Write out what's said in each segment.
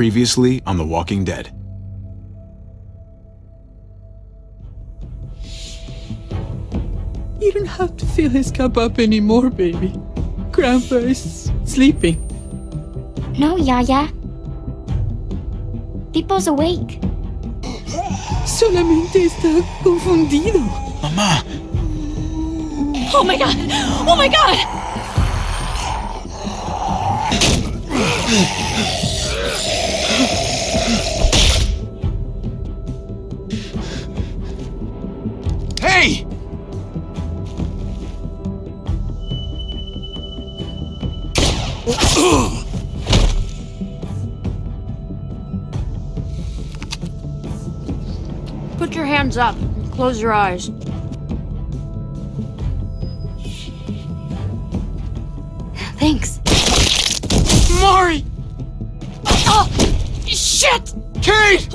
Previously on The Walking Dead. You don't have to fill his cup up anymore, baby. Grandpa is sleeping. No, Yaya. Pipo's awake. Solamente está confundido. Mamá! Oh my god! Oh my god! Hey! Put your hands up and close your eyes. Thanks. Mari! Oh! Shit! Kate!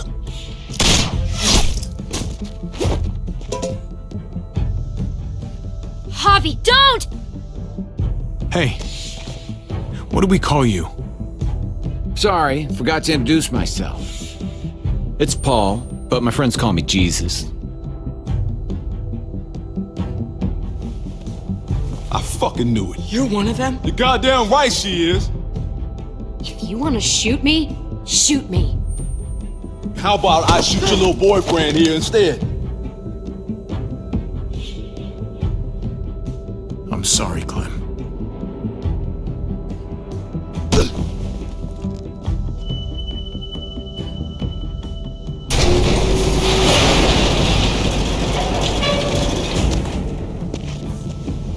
Javi, don't! Hey. What do we call you? Sorry, forgot to introduce myself. It's Paul, but my friends call me Jesus. I fucking knew it. You're one of them? You're goddamn right she is. If you want to shoot me, shoot me. How about I shoot your little boyfriend here instead? I'm sorry, Clem.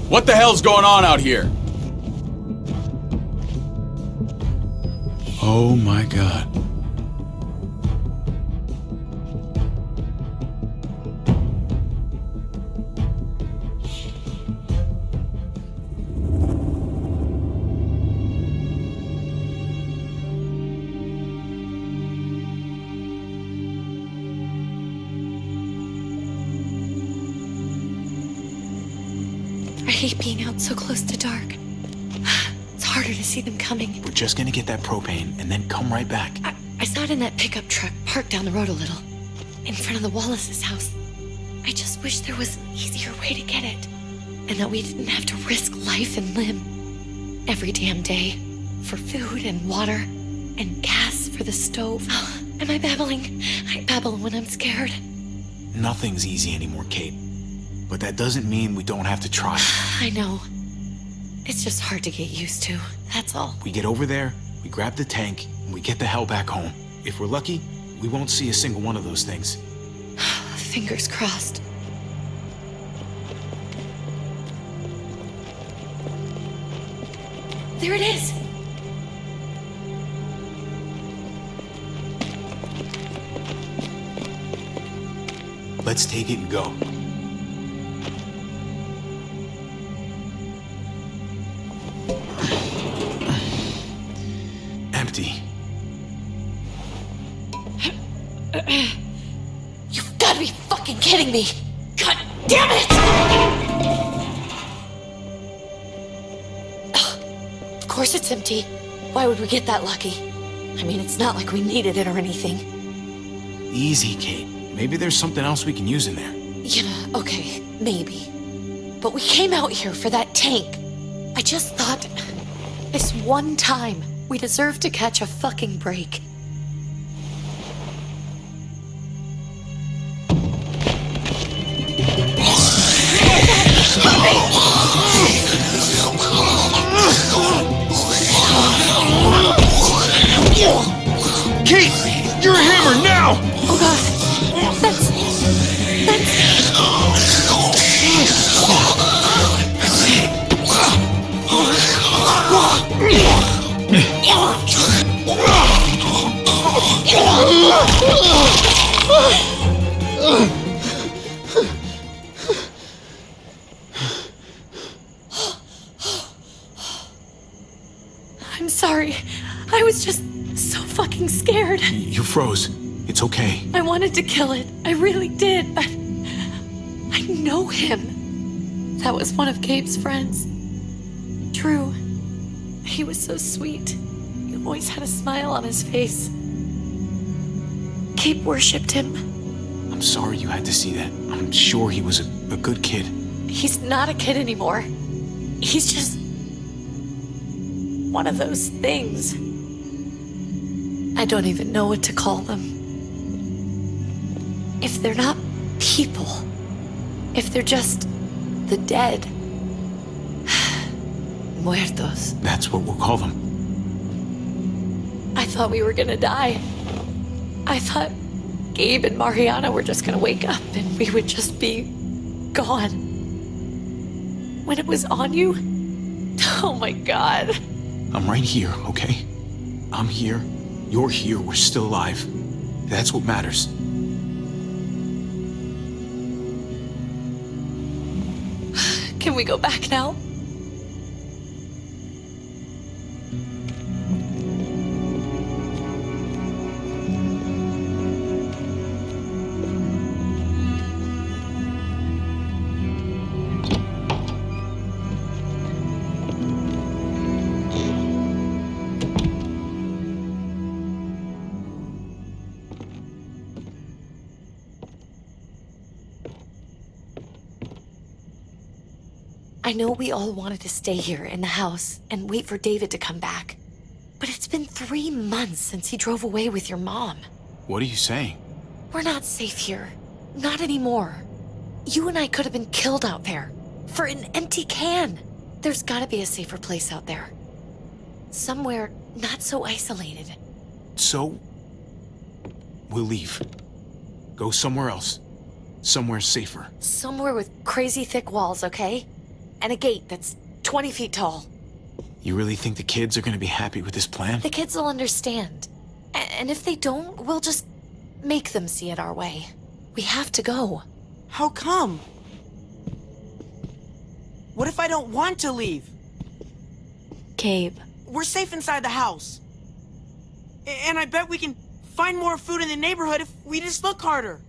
What the hell's going on out here? Oh my god. I hate being out so close to dark. It's harder to see them coming. We're just gonna get that propane and then come right back. I saw it in that pickup truck parked down the road a little, in front of the Wallace's house. I just wish there was an easier way to get it, and that we didn't have to risk life and limb every damn day for food and water and gas for the stove. Am I babbling? I babble when I'm scared. Nothing's easy anymore, Kate. But that doesn't mean we don't have to try. I know. It's just hard to get used to, that's all. We get over there, we grab the tank, and we get the hell back home. If we're lucky, we won't see a single one of those things. Fingers crossed. There it is! Let's take it and go. Empty. You've got to be fucking kidding me! God damn it! Ugh. Of course it's empty. Why would we get that lucky? I mean, it's not like we needed it or anything. Easy, Kate. Maybe there's something else we can use in there. Yeah, okay, maybe. But we came out here for that tank. I just thought, this one time, we deserve to catch a fucking break. Kate, you're a hammer now! Oh god, that's... I'm sorry. I was just so fucking scared. You froze. It's okay. I wanted to kill it. I really did, but I know him. That was one of Gabe's friends. Drew. He was so sweet. He always had a smile on his face. Gabe worshipped him. I'm sorry you had to see that. I'm sure he was a good kid. He's not a kid anymore. He's just one of those things. I don't even know what to call them. If they're not people, if they're just the dead, muertos. That's what we'll call them. I thought we were gonna die. I thought Gabe and Mariana were just gonna wake up and we would just be gone. When it was on you, oh my God. I'm right here, okay? I'm here. You're here. We're still alive. That's what matters. Can we go back now? I know we all wanted to stay here in the house and wait for David to come back. But it's been 3 months since he drove away with your mom. What are you saying? We're not safe here. Not anymore. You and I could have been killed out there. For an empty can. There's gotta be a safer place out there. Somewhere not so isolated. So, we'll leave. Go somewhere else. Somewhere safer. Somewhere with crazy thick walls, okay? And a gate that's 20 feet tall. You really think the kids are gonna be happy with this plan? The kids will understand. And if they don't, we'll just make them see it our way. We have to go. How come? What if I don't want to leave? Gabe. We're safe inside the house. And I bet we can find more food in the neighborhood if we just look harder.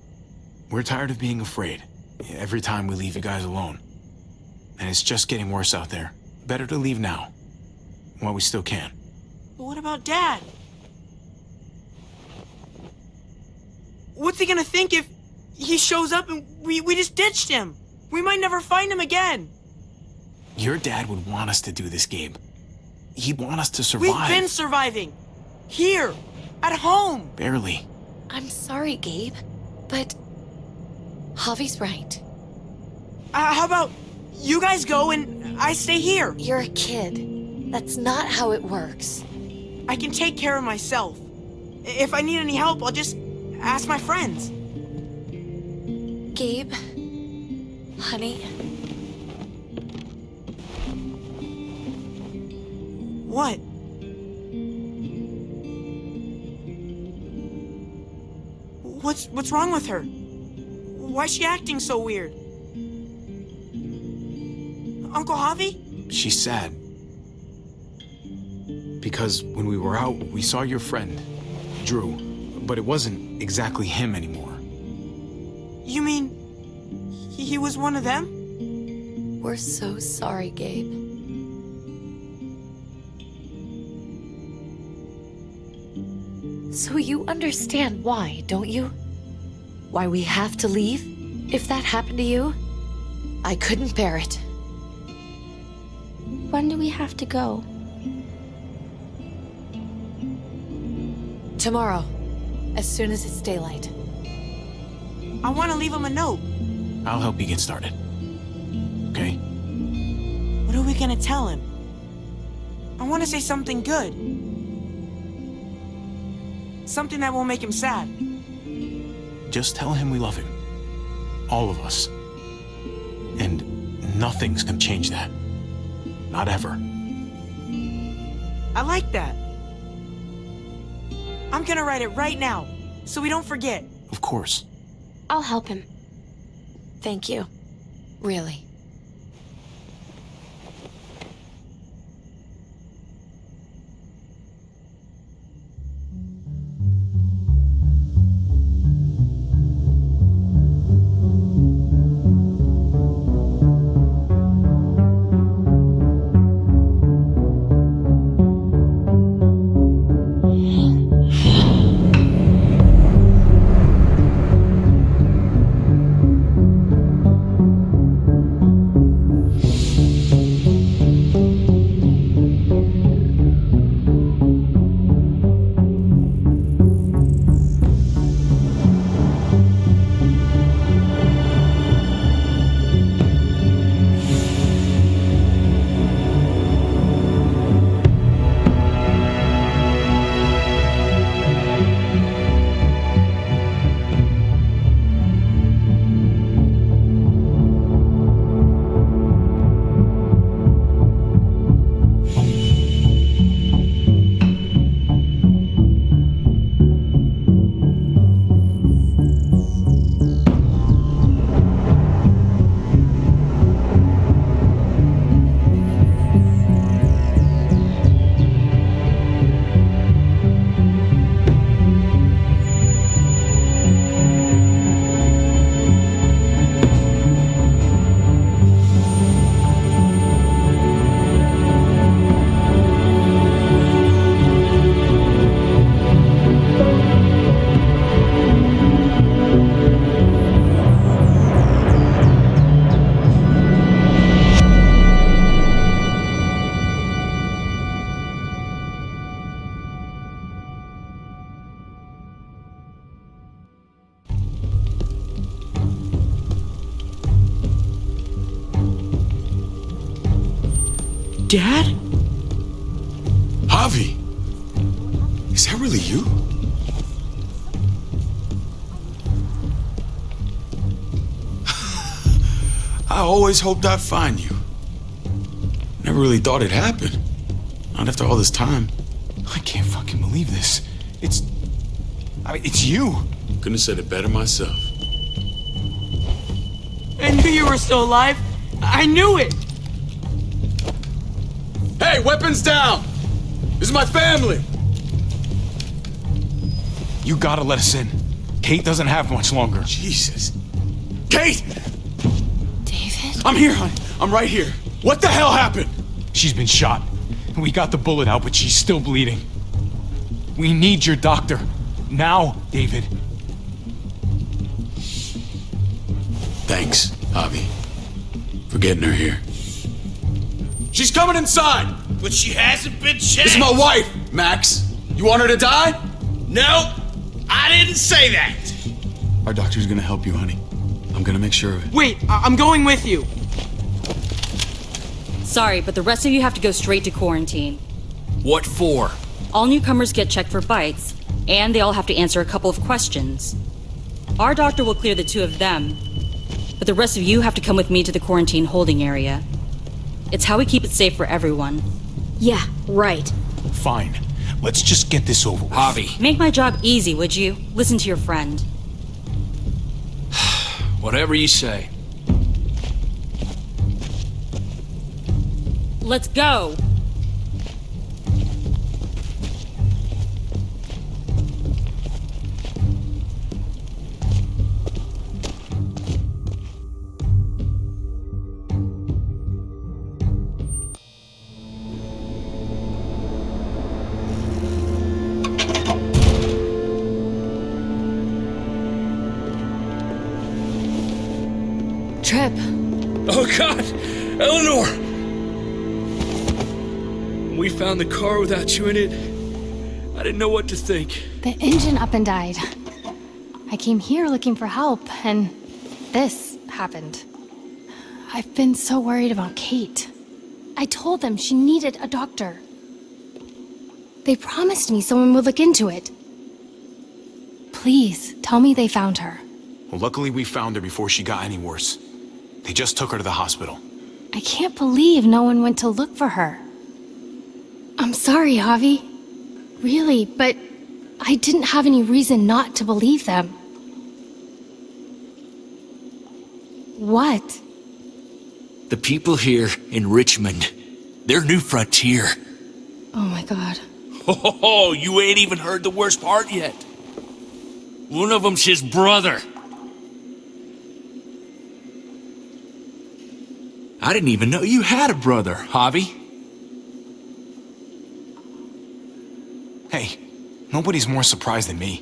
We're tired of being afraid. Every time we leave you guys alone. And it's just getting worse out there. Better to leave now. While we still can. But what about Dad? What's he gonna think if he shows up and we just ditched him? We might never find him again. Your dad would want us to do this, Gabe. He'd want us to survive. We've been surviving. Here. At home. Barely. I'm sorry, Gabe. But Javi's right. How about you guys go and I stay here? You're a kid. That's not how it works. I can take care of myself. If I need any help, I'll just ask my friends. Gabe, honey. What? What's wrong with her? Why's she acting so weird? Uncle Javi? She's sad. Because when we were out, we saw your friend, Drew. But it wasn't exactly him anymore. You mean he was one of them? We're so sorry, Gabe. So you understand why, don't you? Why we have to leave? If that happened to you, I couldn't bear it. When do we have to go? Tomorrow, as soon as it's daylight. I want to leave him a note. I'll help you get started. Okay? What are we gonna tell him? I want to say something good. Something that won't make him sad. Just tell him we love him. All of us. And nothing's gonna change that. Not ever. I like that. I'm gonna write it right now, so we don't forget. Of course. I'll help him. Thank you. Really. Dad? Javi! Is that really you? I always hoped I'd find you. Never really thought it'd happen. Not after all this time. I can't fucking believe this. It's you. Couldn't have said it better myself. I knew you were still alive. I knew it. Hey, weapons down! This is my family! You gotta let us in. Kate doesn't have much longer. Jesus. Kate! David? I'm here, honey. I'm right here. What the hell happened? She's been shot. We got the bullet out, but she's still bleeding. We need your doctor. Now, David. Thanks, Javi, for getting her here. She's coming inside! But she hasn't been checked. This is my wife, Max. You want her to die? No, I didn't say that. Our doctor's gonna help you, honey. I'm gonna make sure of it. Wait, I'm going with you. Sorry, but the rest of you have to go straight to quarantine. What for? All newcomers get checked for bites, and they all have to answer a couple of questions. Our doctor will clear the two of them, but the rest of you have to come with me to the quarantine holding area. It's how we keep it safe for everyone. Yeah, right. Fine. Let's just get this over with. Javi, Make my job easy, would you? Listen to your friend. whatever you say. Let's go! Trip. Oh God, Eleanor! When we found the car without you in it, I didn't know what to think. The engine up and died. I came here looking for help, and this happened. I've been so worried about Kate. I told them she needed a doctor. They promised me someone would look into it. Please, tell me they found her. Well, luckily we found her before she got any worse. They just took her to the hospital. I can't believe no one went to look for her. I'm sorry, Javi. Really, but I didn't have any reason not to believe them. What? The people here in Richmond, their new frontier. Oh my god. Oh, you ain't even heard the worst part yet. One of them's his brother. I didn't even know you had a brother, Javi. Hey, nobody's more surprised than me.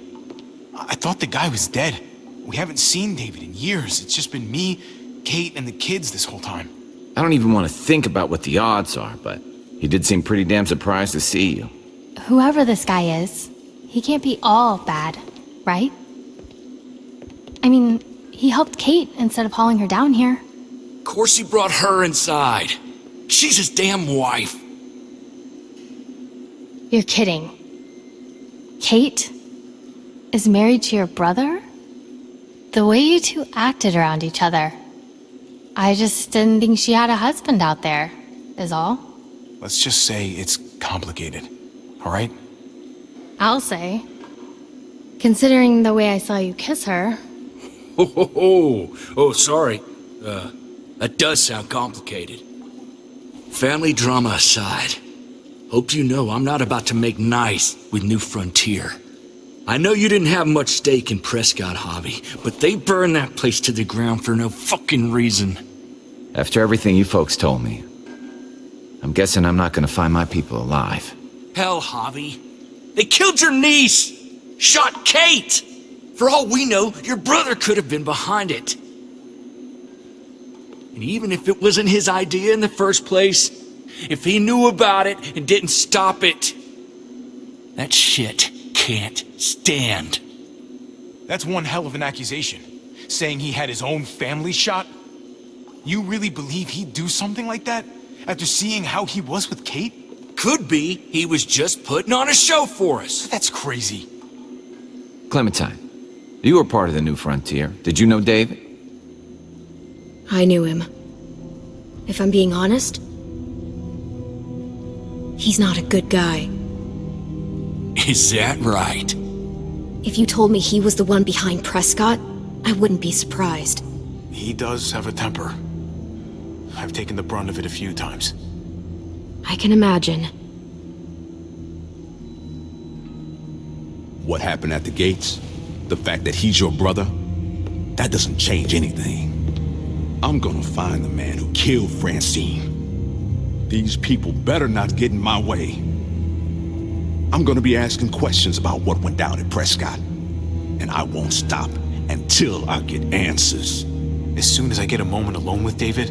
I thought the guy was dead. We haven't seen David in years. It's just been me, Kate, and the kids this whole time. I don't even want to think about what the odds are, but he did seem pretty damn surprised to see you. Whoever this guy is, he can't be all bad, right? I mean, he helped Kate instead of hauling her down here. Of course he brought her inside. She's his damn wife. You're kidding. Kate is married to your brother? The way you two acted around each other. I just didn't think she had a husband out there, is all. Let's just say it's complicated, all right? I'll say. Considering the way I saw you kiss her. Oh, sorry. That does sound complicated. Family drama aside, hope you know I'm not about to make nice with New Frontier. I know you didn't have much stake in Prescott, Javi, but they burned that place to the ground for no fucking reason. After everything you folks told me, I'm guessing I'm not gonna find my people alive. Hell, Javi. They killed your niece! Shot Kate! For all we know, your brother could have been behind it. And even if it wasn't his idea in the first place, if he knew about it and didn't stop it, that shit can't stand. That's one hell of an accusation. Saying he had his own family shot? You really believe he'd do something like that? After seeing how he was with Kate? Could be he was just putting on a show for us. That's crazy. Clementine, you were part of the New Frontier. Did you know David? I knew him. If I'm being honest, he's not a good guy. Is that right? If you told me he was the one behind Prescott, I wouldn't be surprised. He does have a temper. I've taken the brunt of it a few times. I can imagine. What happened at the gates? The fact that he's your brother? That doesn't change anything. I'm gonna find the man who killed Francine. These people better not get in my way. I'm gonna be asking questions about what went down at Prescott. And I won't stop until I get answers. As soon as I get a moment alone with David,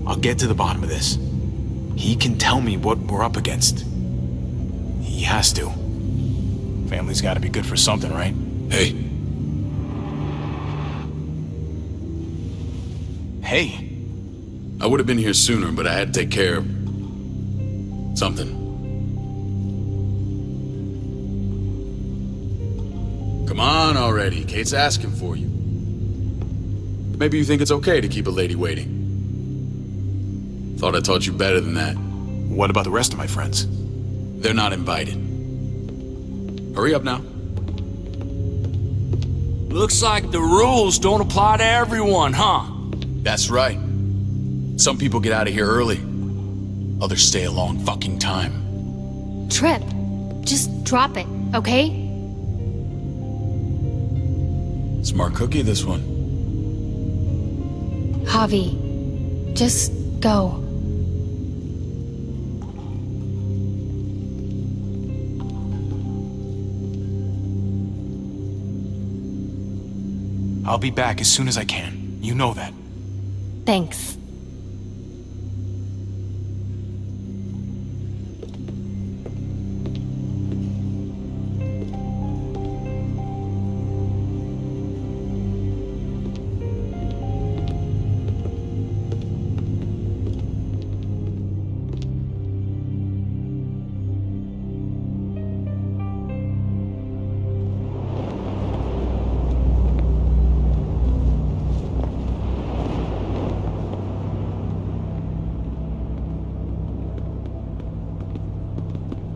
I'll get to the bottom of this. He can tell me what we're up against. He has to. Family's gotta be good for something, right? Hey, Hey, I would have been here sooner, but I had to take care of something. Come on already. Kate's asking for you. Maybe you think it's okay to keep a lady waiting. Thought I taught you better than that. what about the rest of my friends? They're not invited. Hurry up now. Looks like the rules don't apply to everyone, huh? That's right. Some people get out of here early. Others stay a long fucking time. Trip, just drop it, okay? Smart cookie, this one. Javi, just go. I'll be back as soon as I can. You know that. Thanks.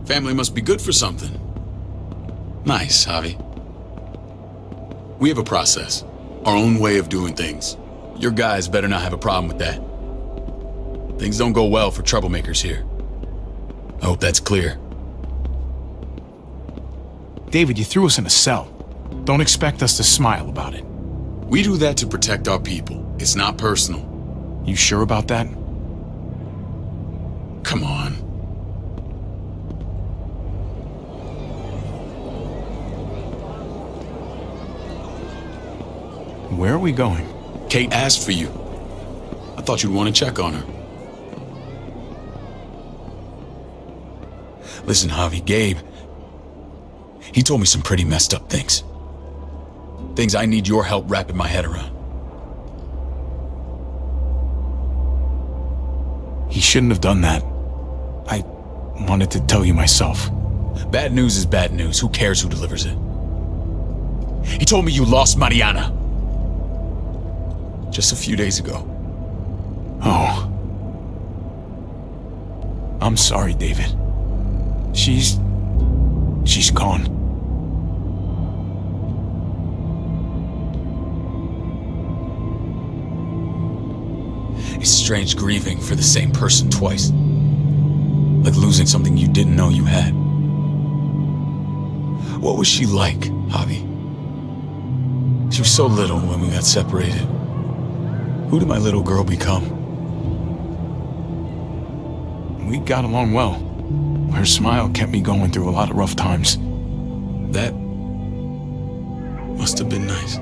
Family must be good for something. Nice, Javi. We have a process, our own way of doing things. Your guys better not have a problem with that. Things don't go well for troublemakers here. I hope that's clear. David, you threw us in a cell. Don't expect us to smile about it. We do that to protect our people. It's not personal. You sure about that? Come on. Where are we going? Kate asked for you. I thought you'd want to check on her. Listen, Javi, Gabe, he told me some pretty messed up things. Things I need your help wrapping my head around. He shouldn't have done that. I wanted to tell you myself. Bad news is bad news. Who cares who delivers it? He told me you lost Mariana. Just a few days ago. Oh. I'm sorry, David. She's gone. It's strange grieving for the same person twice. Like losing something you didn't know you had. What was she like, Javi? She was so little when we got separated. Who did my little girl become? We got along well. Her smile kept me going through a lot of rough times. That must have been nice.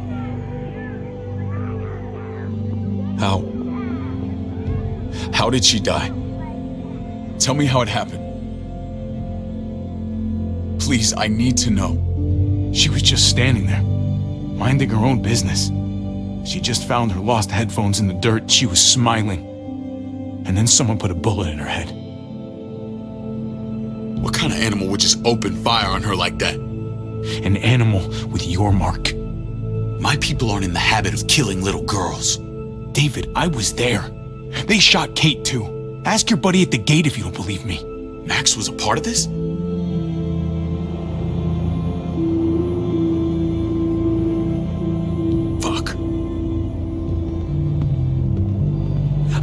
How did she die? Tell me how it happened. Please, I need to know. She was just standing there, minding her own business. She just found her lost headphones in the dirt. She was smiling. and then someone put a bullet in her head. What kind of animal would just open fire on her like that? An animal with your mark. My people aren't in the habit of killing little girls. David, I was there. They shot Kate too. Ask your buddy at the gate if you don't believe me. Max was a part of this? Fuck.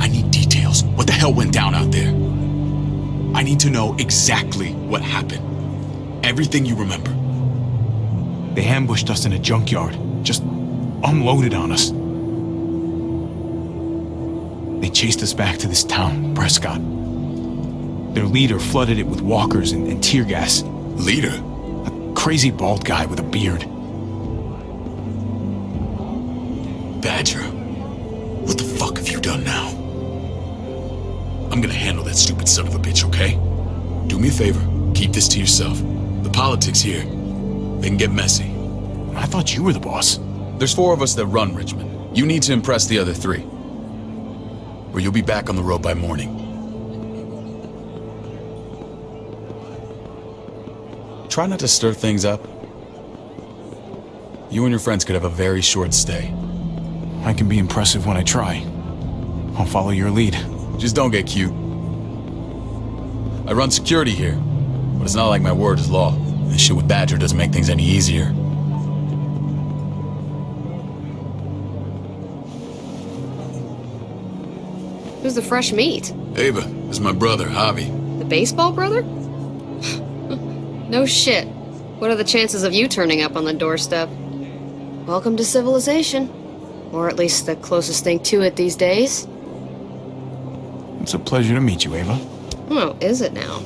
I need details. What the hell went down out there? I need to know exactly what happened. Everything you remember. They ambushed us in a junkyard. Just unloaded on us. They chased us back to this town, Prescott. Their leader flooded it with walkers and tear gas. Leader? A crazy bald guy with a beard. Badger, what the fuck have you done now? I'm gonna handle that stupid son of a bitch, okay? Do me a favor, keep this to yourself. The politics here, they can get messy. I thought you were the boss. There's 4 of us that run Richmond. You need to impress the other 3. Or you'll be back on the road by morning. Try not to stir things up. You and your friends could have a very short stay. I can be impressive when I try. I'll follow your lead. Just don't get cute. I run security here, but it's not like my word is law. This shit with Badger doesn't make things any easier. Who's the fresh meat? Ava, this is my brother, Javi. The baseball brother? No shit. What are the chances of you turning up on the doorstep? Welcome to civilization. Or at least the closest thing to it these days. It's a pleasure to meet you, Ava. Oh, is it now?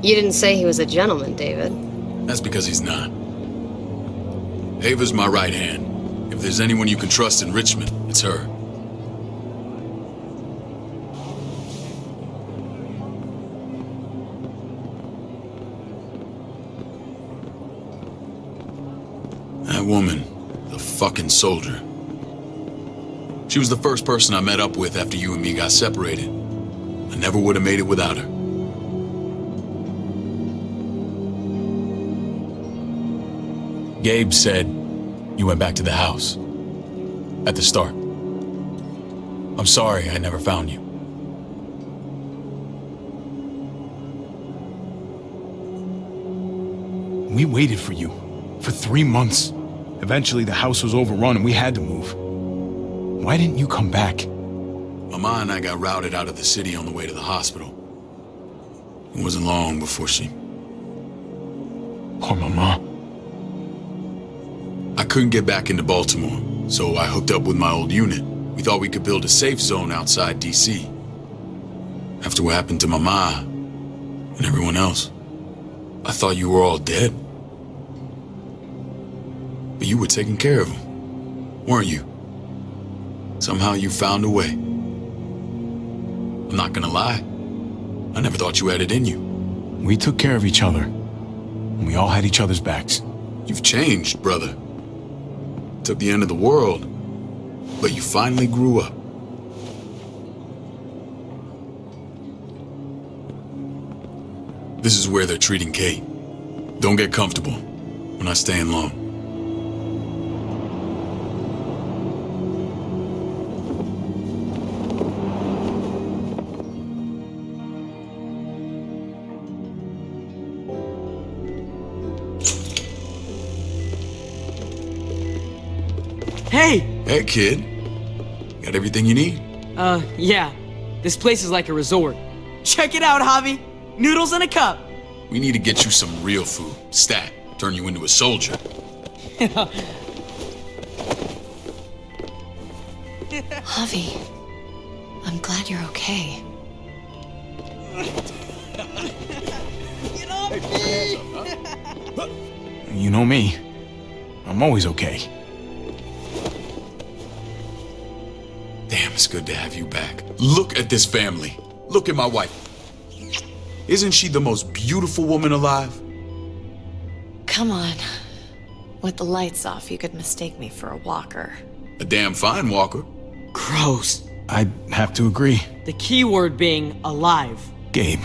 You didn't say he was a gentleman, David. That's because he's not. Ava's my right hand. If there's anyone you can trust in Richmond, it's her. That woman, the fucking soldier. She was the first person I met up with after you and me got separated. I never would have made it without her. Gabe said you went back to the house. At the start. I'm sorry I never found you. We waited for you. For 3 months. Eventually the house was overrun and we had to move. Why didn't you come back? Mama and I got routed out of the city on the way to the hospital. It wasn't long before she... Poor Mama. I couldn't get back into Baltimore, so I hooked up with my old unit. We thought we could build a safe zone outside D.C. After what happened to Mama and everyone else, I thought you were all dead. But you were taking care of them, weren't you? Somehow you found a way. I'm not gonna lie. I never thought you had it in you. We took care of each other. We all had each other's backs. You've changed, brother. Took the end of the world, but you finally grew up. This is where they're treating Kate. Don't get comfortable. We're not staying long. Hey! Hey, kid. Got everything you need? Yeah. This place is like a resort. Check it out, Javi. Noodles in a cup. We need to get you some real food. Stat. Turn you into a soldier. Javi, I'm glad you're okay. You know me. I'm always okay. Damn, it's good to have you back. Look at this family. Look at my wife. Isn't she the most beautiful woman alive? Come on. With the lights off, you could mistake me for a walker. A damn fine walker. Gross. I'd have to agree. The key word being alive. Gabe.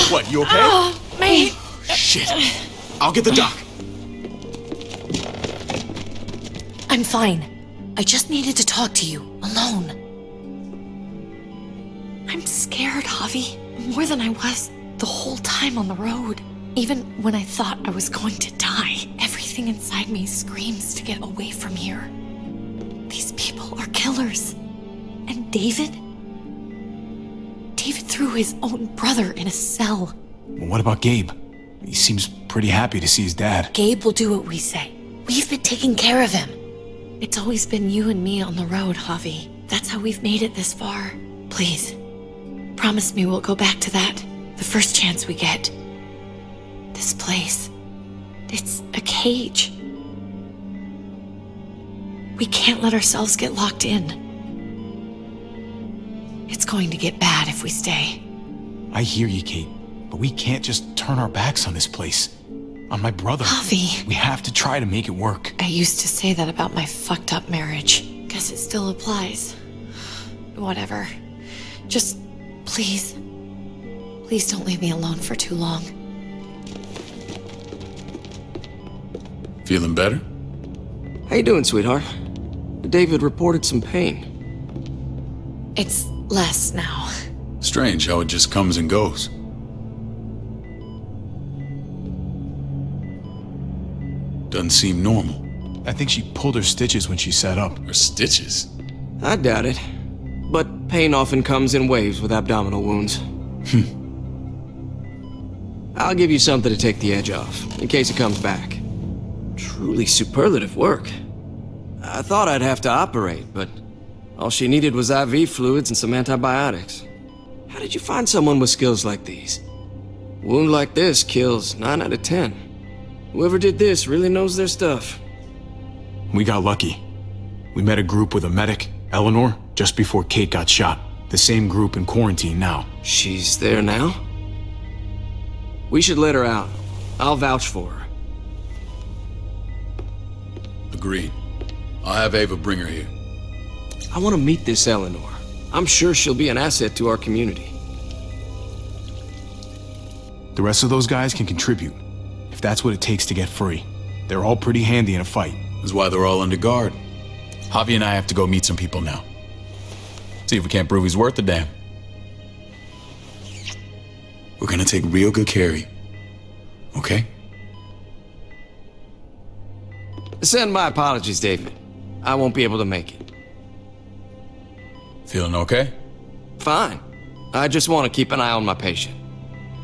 What, you okay? Mate! Shit. I'll get the doc. I'm fine. I just needed to talk to you, alone. I'm scared, Javi. More than I was the whole time on the road. Even when I thought I was going to die, everything inside me screams to get away from here. These people are killers. And David? David threw his own brother in a cell. Well, what about Gabe? He seems pretty happy to see his dad. Gabe will do what we say. We've been taking care of him. It's always been you and me on the road, Javi. That's how we've made it this far. Please, promise me we'll go back to that the first chance we get. This place, it's a cage. We can't let ourselves get locked in. It's going to get bad if we stay. I hear you, Kate, but we can't just turn our backs on this place. On my brother. Javi. We have to try to make it work. I used to say that about my fucked up marriage. Guess it still applies. Whatever. Just, please. Please don't leave me alone for too long. Feeling better? How you doing, sweetheart? David reported some pain. It's less now. Strange how it just comes and goes. Doesn't seem normal. I think she pulled her stitches when she sat up. Her stitches? I doubt it. But pain often comes in waves with abdominal wounds. I'll give you something to take the edge off, in case it comes back. Truly superlative work. I thought I'd have to operate, but all she needed was IV fluids and some antibiotics. How did you find someone with skills like these? A wound like this kills 9 out of 10. Whoever did this really knows their stuff. We got lucky. We met a group with a medic, Eleanor, just before Kate got shot. The same group in quarantine now. She's there now? We should let her out. I'll vouch for her. Agreed. I'll have Ava bring her here. I want to meet this Eleanor. I'm sure she'll be an asset to our community. The rest of those guys can contribute, if that's what it takes to get free. They're all pretty handy in a fight. That's why they're all under guard. Javi and I have to go meet some people now. See if we can't prove he's worth a damn. We're gonna take real good care of you. Okay? Send my apologies, David. I won't be able to make it. Feeling okay? Fine. I just want to keep an eye on my patient.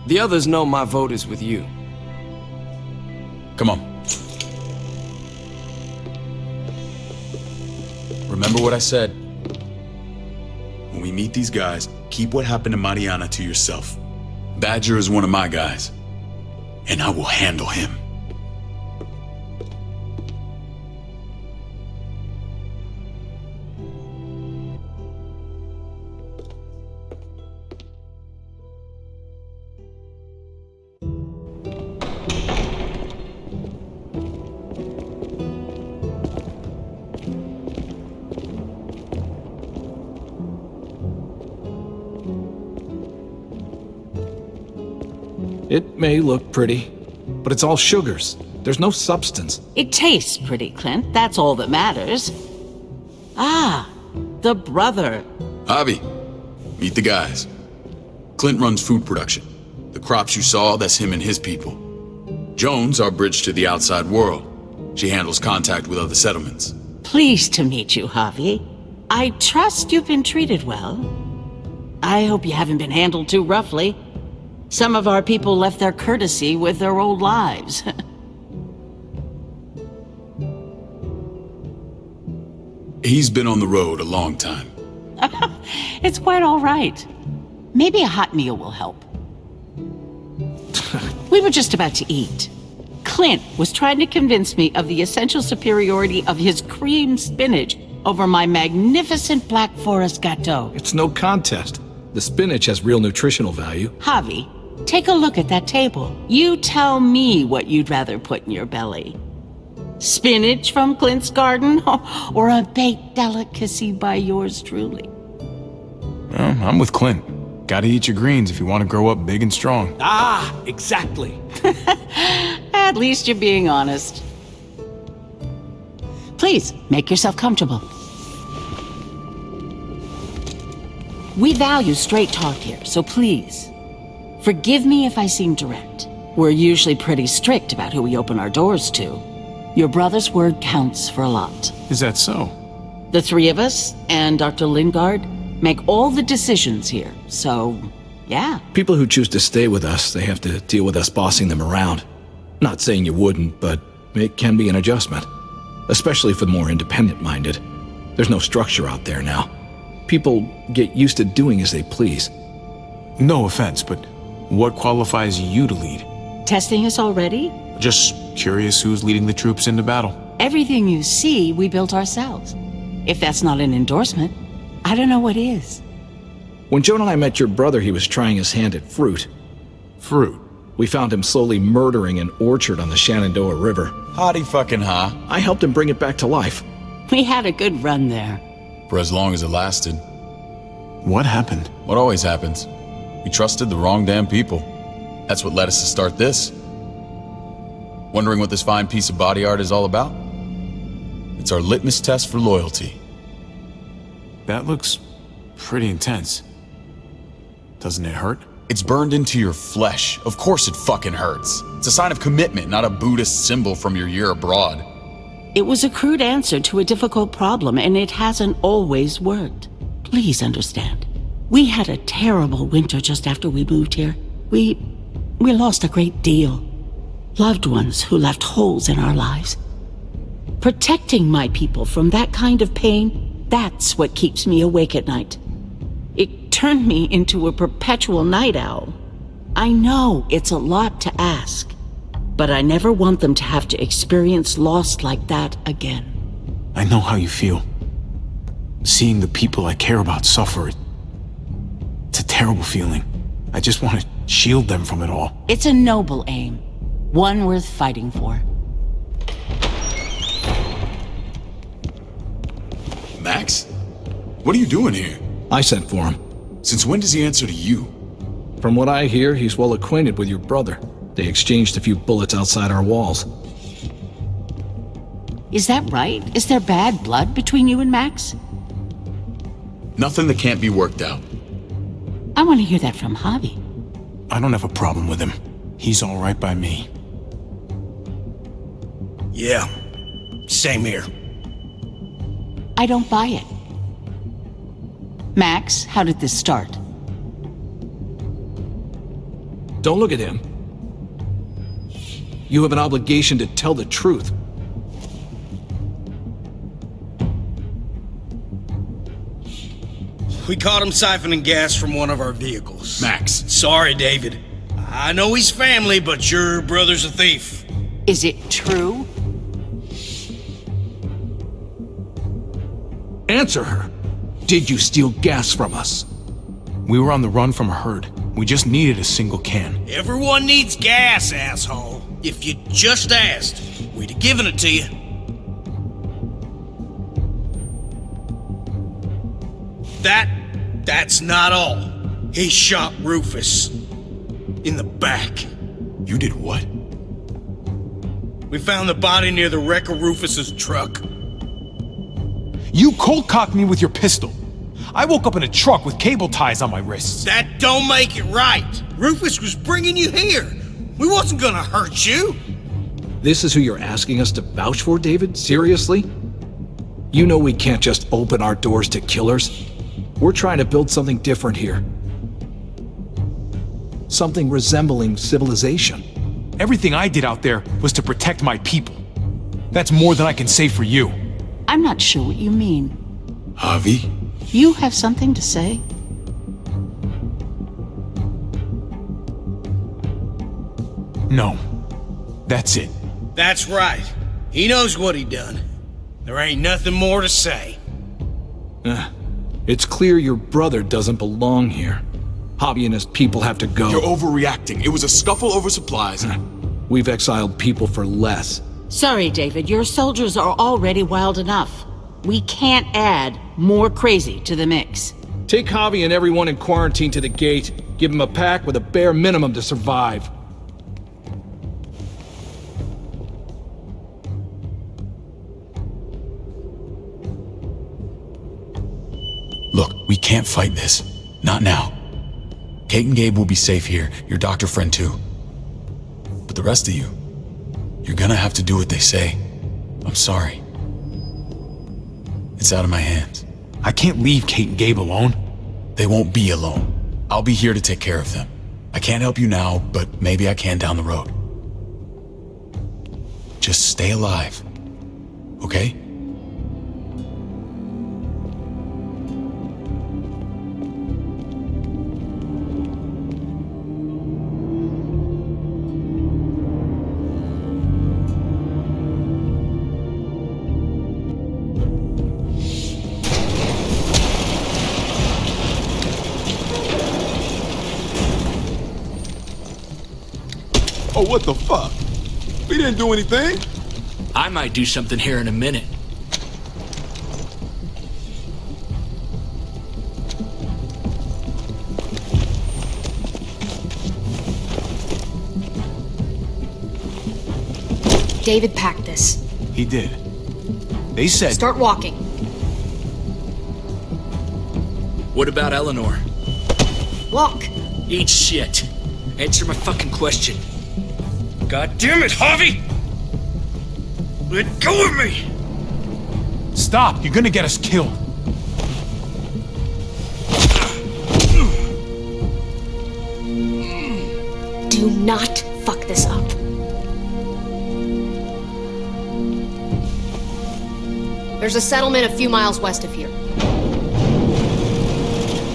The others know my vote is with you. Come on. Remember what I said. When we meet these guys, keep what happened to Mariana to yourself. Badger is one of my guys, and I will handle him. It may look pretty, but it's all sugars. There's no substance. It tastes pretty, Clint. That's all that matters. Ah, the brother. Javi, meet the guys. Clint runs food production. The crops you saw, that's him and his people. Jones, our bridge to the outside world. She handles contact with other settlements. Pleased to meet you, Javi. I trust you've been treated well. I hope you haven't been handled too roughly. Some of our people left their courtesy with their old lives. He's been on the road a long time. It's quite all right. Maybe a hot meal will help. We were just about to eat. Clint was trying to convince me of the essential superiority of his cream spinach over my magnificent Black Forest gâteau. It's no contest. The spinach has real nutritional value. Javi, take a look at that table. You tell me what you'd rather put in your belly. Spinach from Clint's garden? Or a baked delicacy by yours truly? Well, I'm with Clint. Gotta eat your greens if you want to grow up big and strong. Ah, exactly. At least you're being honest. Please, make yourself comfortable. We value straight talk here, so please, forgive me if I seem direct. We're usually pretty strict about who we open our doors to. Your brother's word counts for a lot. Is that so? The three of us and Dr. Lingard make all the decisions here, so yeah. People who choose to stay with us, they have to deal with us bossing them around. Not saying you wouldn't, but it can be an adjustment. Especially for the more independent-minded. There's no structure out there now. People get used to doing as they please. No offense, but what qualifies you to lead? Testing us already? Just curious who's leading the troops into battle. Everything you see, we built ourselves. If that's not an endorsement, I don't know what is. When Joan and I met your brother, he was trying his hand at fruit. Fruit? We found him slowly murdering an orchard on the Shenandoah River. Howdy fucking ha. I helped him bring it back to life. We had a good run there. For as long as it lasted. What happened? What always happens. We trusted the wrong damn people. That's what led us to start this. Wondering what this fine piece of body art is all about? It's our litmus test for loyalty. That looks pretty intense. Doesn't it hurt? It's burned into your flesh. Of course it fucking hurts. It's a sign of commitment, not a Buddhist symbol from your year abroad. It was a crude answer to a difficult problem, and it hasn't always worked. Please understand. We had a terrible winter just after we moved here. We lost a great deal. Loved ones who left holes in our lives. Protecting my people from that kind of pain, that's what keeps me awake at night. It turned me into a perpetual night owl. I know it's a lot to ask, but I never want them to have to experience loss like that again. I know how you feel. Seeing the people I care about suffer, it's a terrible feeling. I just want to shield them from it all. It's a noble aim, one worth fighting for. Max? What are you doing here? I sent for him. Since when does he answer to you? From what I hear, he's well acquainted with your brother. They exchanged a few bullets outside our walls. Is that right? Is there bad blood between you and Max? Nothing that can't be worked out. I want to hear that from Javi. I don't have a problem with him. He's all right by me. Yeah, same here. I don't buy it. Max, how did this start? Don't look at him. You have an obligation to tell the truth. We caught him siphoning gas from one of our vehicles. Max. Sorry, David. I know he's family, but your brother's a thief. Is it true? Answer her. Did you steal gas from us? We were on the run from a herd. We just needed a single can. Everyone needs gas, asshole. If you just asked, we'd have given it to you. That's not all. He shot Rufus. In the back. You did what? We found the body near the wreck of Rufus's truck. You cold-cocked me with your pistol. I woke up in a truck with cable ties on my wrists. That don't make it right. Rufus was bringing you here. We wasn't gonna hurt you. This is who you're asking us to vouch for, David? Seriously? You know we can't just open our doors to killers. We're trying to build something different here. Something resembling civilization. Everything I did out there was to protect my people. That's more than I can say for you. I'm not sure what you mean. Javi? You have something to say? No. That's it. That's right. He knows what he done. There ain't nothing more to say. It's clear your brother doesn't belong here. Javi and his people have to go. You're overreacting. It was a scuffle over supplies. We've exiled people for less. Sorry, David, your soldiers are already wild enough. We can't add more crazy to the mix. Take Javi and everyone in quarantine to the gate. Give them a pack with a bare minimum to survive. Look, we can't fight this. Not now. Kate and Gabe will be safe here, your doctor friend too. But the rest of you, you're gonna have to do what they say. I'm sorry. It's out of my hands. I can't leave Kate and Gabe alone. They won't be alone. I'll be here to take care of them. I can't help you now, but maybe I can down the road. Just stay alive, okay? Oh, what the fuck? We didn't do anything. I might do something here in a minute. David packed this. He did. They said... Start walking. What about Eleanor? Walk. Eat shit. Answer my fucking question. God damn it, Javi! Let go of me! Stop! You're gonna get us killed. Do not fuck this up. There's a settlement a few miles west of here.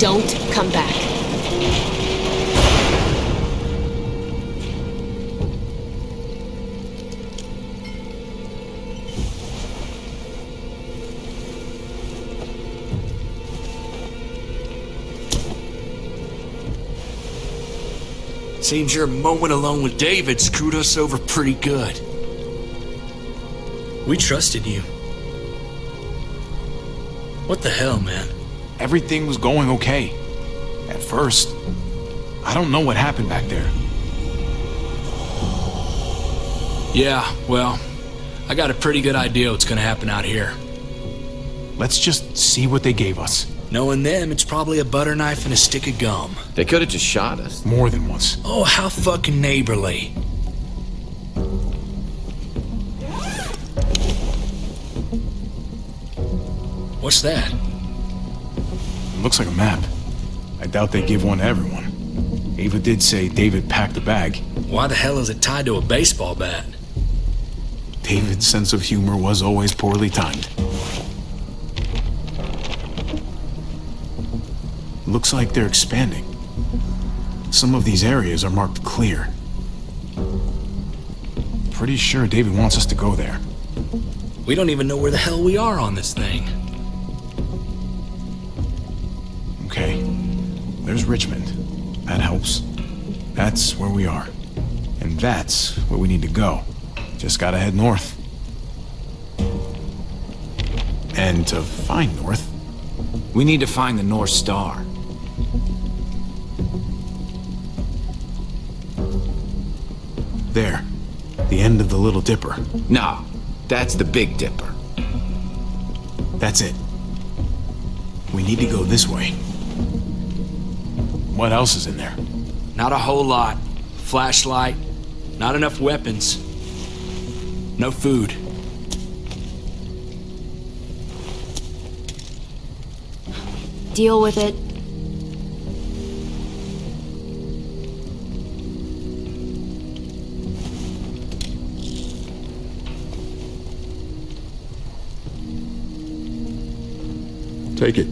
Don't come back. Seems your moment alone with David screwed us over pretty good. We trusted you. What the hell, man? Everything was going okay. At first. I don't know what happened back there. Yeah, well, I got a pretty good idea what's gonna happen out here. Let's just see what they gave us. Knowing them, it's probably a butter knife and a stick of gum. They could have just shot us. More than once. Oh, how fucking neighborly. What's that? It looks like a map. I doubt they give one to everyone. Ava did say David packed the bag. Why the hell is it tied to a baseball bat? David's sense of humor was always poorly timed. Looks like they're expanding. Some of these areas are marked clear. Pretty sure David wants us to go there. We don't even know where the hell we are on this thing. Okay, there's Richmond. That helps. That's where we are. And that's where we need to go. Just gotta head north. And to find north, we need to find the North Star. There. The end of the Little Dipper. No, that's the Big Dipper. That's it. We need to go this way. What else is in there? Not a whole lot. Flashlight. Not enough weapons. No food. Deal with it. Take it.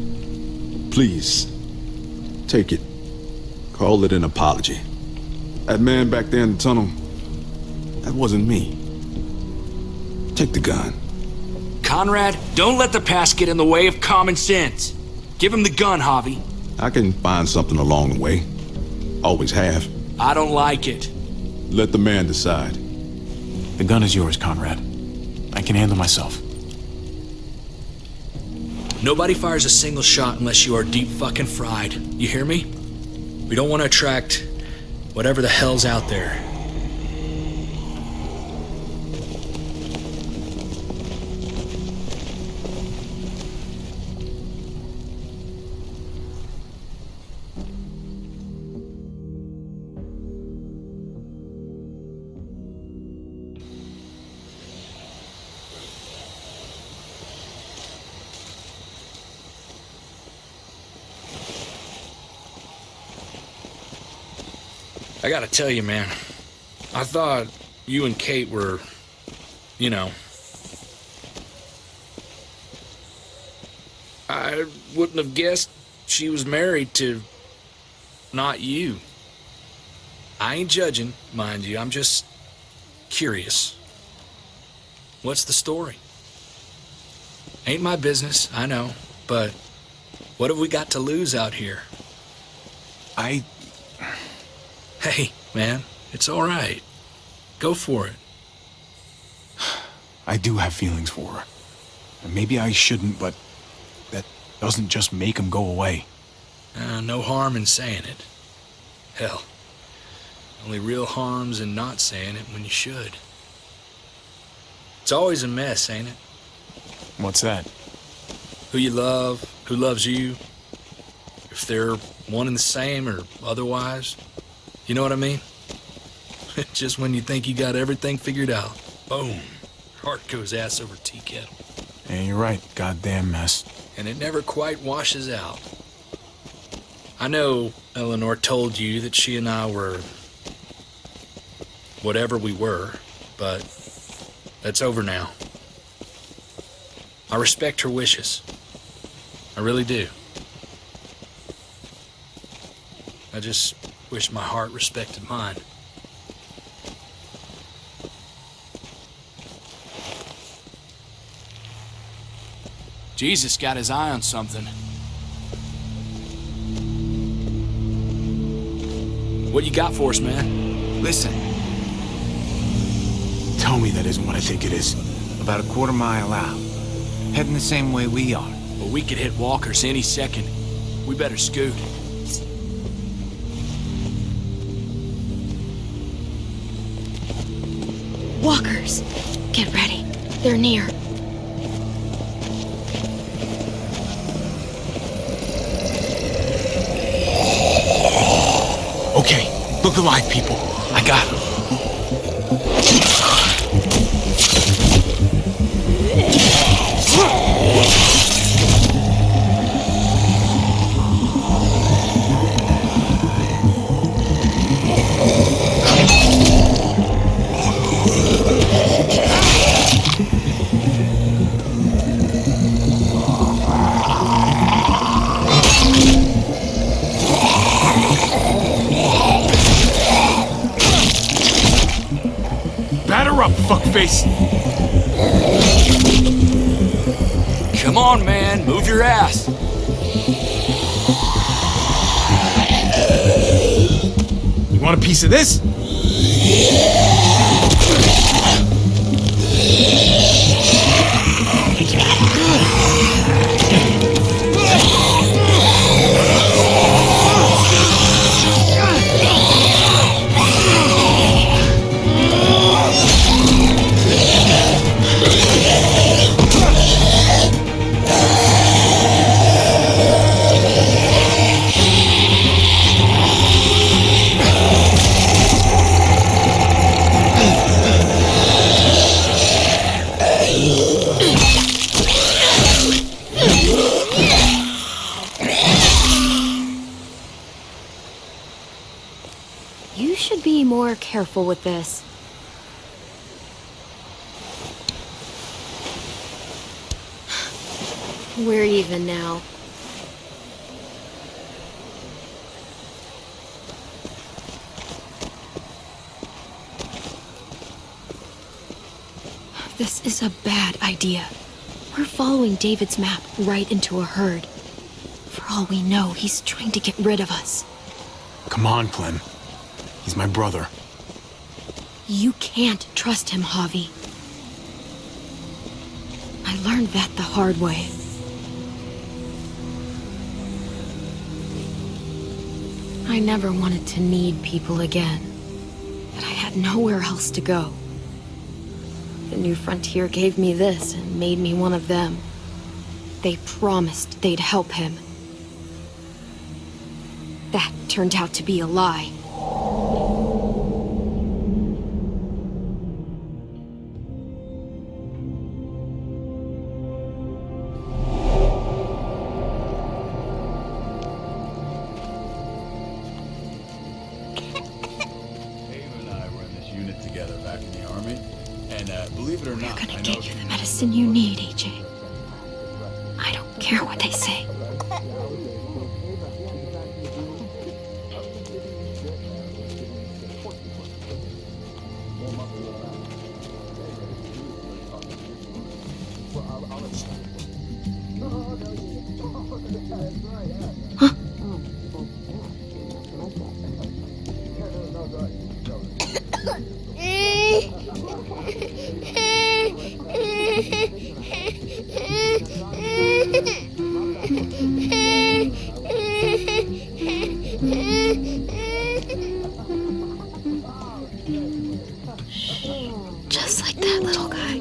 Please. Take it. Call it an apology. That man back there in the tunnel, that wasn't me. Take the gun. Conrad, don't let the past get in the way of common sense. Give him the gun, Javi. I can find something along the way. Always have. I don't like it. Let the man decide. The gun is yours, Conrad. I can handle myself. Nobody fires a single shot unless you are deep fucking fried. You hear me? We don't want to attract whatever the hell's out there. I gotta tell you, man, I thought you and Kate were, you know... I wouldn't have guessed she was married to not you. I ain't judging, mind you, I'm just curious. What's the story? Ain't my business, I know, but what have we got to lose out here? Hey, man, it's all right. Go for it. I do have feelings for her. And maybe I shouldn't, but that doesn't just make them go away. No harm in saying it. Hell, only real harm's in not saying it when you should. It's always a mess, ain't it? What's that? Who you love, who loves you, if they're one and the same or otherwise. You know what I mean? Just when you think you got everything figured out, boom, heart goes ass over tea kettle. Yeah, you're right. Goddamn mess. And it never quite washes out. I know Eleanor told you that she and I were whatever we were, but that's over now. I respect her wishes. I really do. I just wish my heart respected mine. Jesus got his eye on something. What you got for us, man? Listen. Tell me that isn't what I think it is. About a quarter mile out. Heading the same way we are. Well, we could hit walkers any second. We better scoot. Walkers! Get ready. They're near. Okay, look alive, people. I got him. Batter up, fuckface! Come on, man, move your ass. You want a piece of this? You should be more careful with this. We're even now. This is a bad idea. We're following David's map right into a herd. For all we know, he's trying to get rid of us. Come on, Clem. He's my brother. You can't trust him, Javi. learned that the hard way. I never wanted to need people again, but I had nowhere else to go. The New Frontier gave me this and made me one of them. They promised they'd help him. That turned out to be a lie. We're gonna get you the medicine you need, AJ. I don't care what they say. Just like that little guy.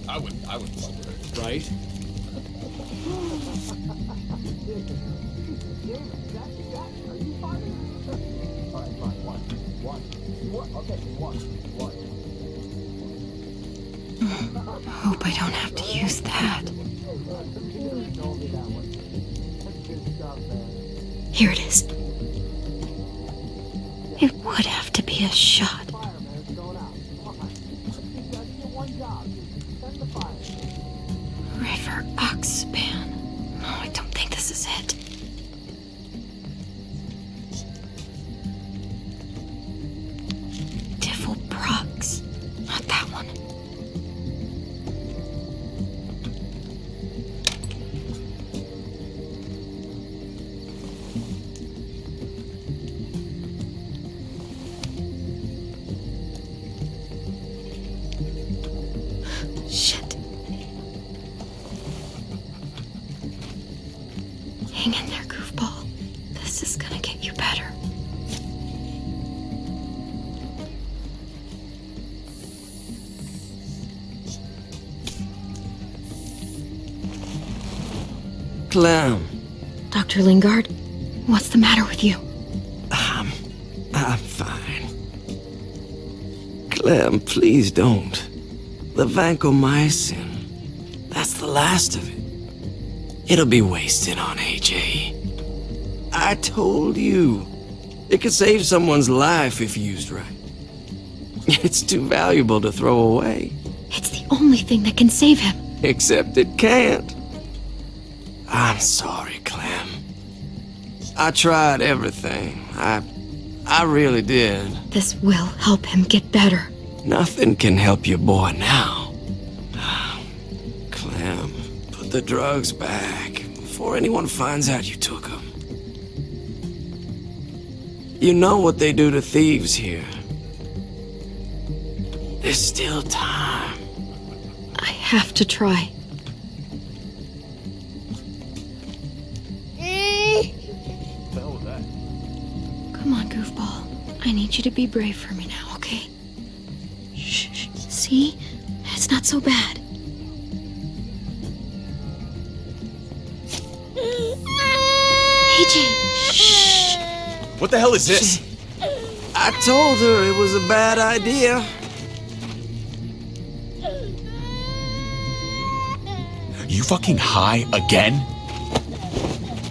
I would wonder, right? Hope I don't have to use that. Here it is. It would have to be a shot. River Oxspan. No, I don't think this is it. Prox. Not that one. Shit. Hang in there, goofball. This is gonna get you better. Clem. Dr. Lingard, what's the matter with you? I'm fine. Clem, please don't. The vancomycin, that's the last of it. It'll be wasted on AJ. I told you, it could save someone's life if used right. It's too valuable to throw away. It's the only thing that can save him. Except it can't. I'm sorry, Clem. I tried everything. I really did. This will help him get better. Nothing can help your boy now. Clem, put the drugs back before anyone finds out you took them. You know what they do to thieves here. There's still time. I have to try. Come on, goofball. I need you to be brave for me now, okay? Shh. See? It's not so bad. AJ, shh. What the hell is this? I told her it was a bad idea. You fucking high again?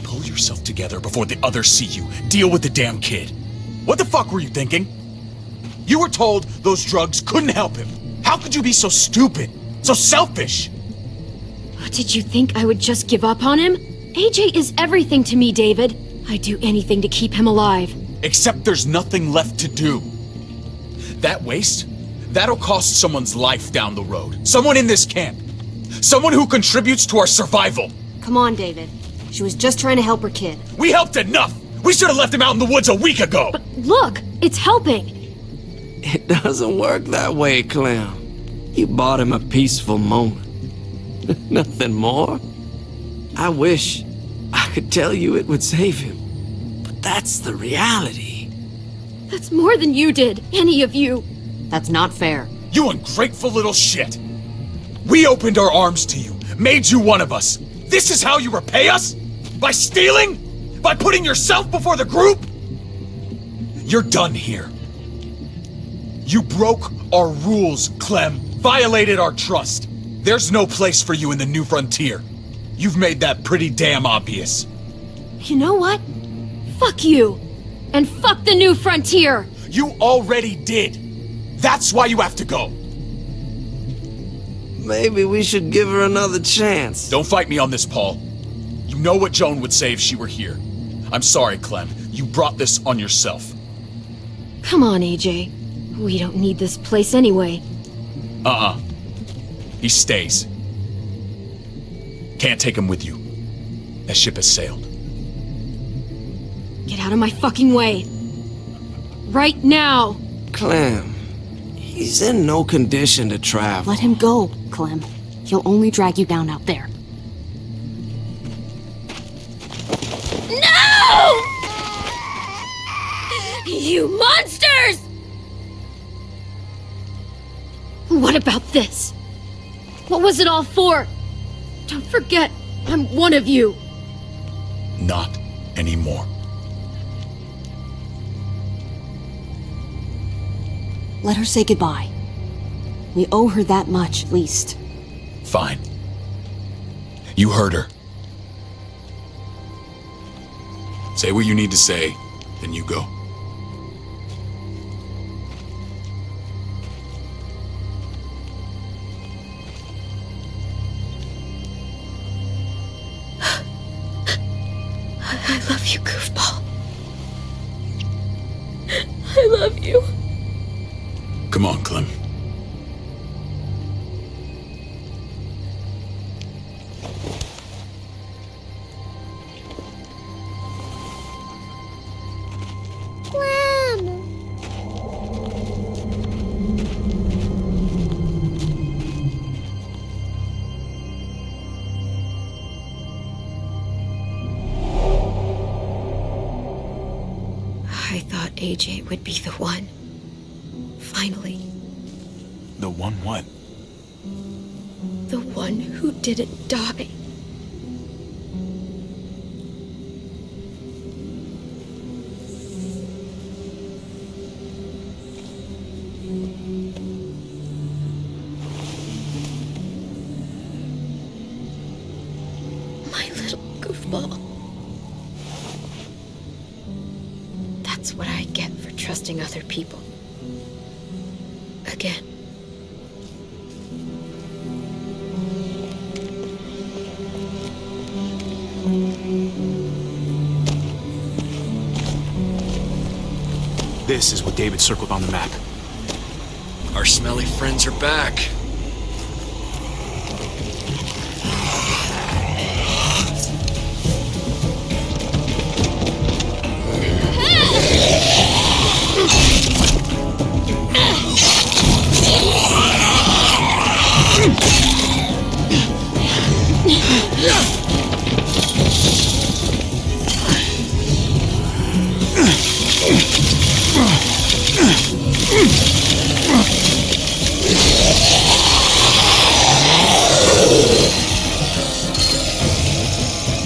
Pull yourself together before the others see you. Deal with the damn kid. What the fuck were you thinking? You were told those drugs couldn't help him. How could you be so stupid? So selfish? What, did you think I would just give up on him? AJ is everything to me, David. I'd do anything to keep him alive. Except there's nothing left to do. That waste? That'll cost someone's life down the road. Someone in this camp. Someone who contributes to our survival. Come on, David. She was just trying to help her kid. We helped enough! We should have left him out in the woods a week ago! But look, it's helping. It doesn't work that way, Clem. You bought him a peaceful moment. Nothing more. I wish I could tell you it would save him. But that's the reality. That's more than you did, any of you. That's not fair. You ungrateful little shit! We opened our arms to you, made you one of us. This is how you repay us? By stealing? By putting yourself before the group? You're done here. You broke our rules, Clem. Violated our trust. There's no place for you in the new frontier. You've made that pretty damn obvious. You know what? Fuck you. And fuck the new frontier. You already did. That's why you have to go. Maybe we should give her another chance. Don't fight me on this, Paul. You know what Joan would say if she were here. I'm sorry, Clem. You brought this on yourself. Come on, AJ. We don't need this place anyway. He stays. Can't take him with you. That ship has sailed. Get out of my fucking way. Right now. Clem, he's in no condition to travel. Let him go, Clem. He'll only drag you down out there. No! You monsters! What about this? What was it all for? Don't forget, I'm one of you. Not anymore. Let her say goodbye. We owe her that much, at least. Fine. You heard her. Say what you need to say, then you go. I love you, goofball. I love you. Come on, Clem. I thought AJ would be the one. Finally. The one what? The one who didn't die. My little goofball. That's what I get for trusting other people. Again. This is what David circled on the map. Our smelly friends are back.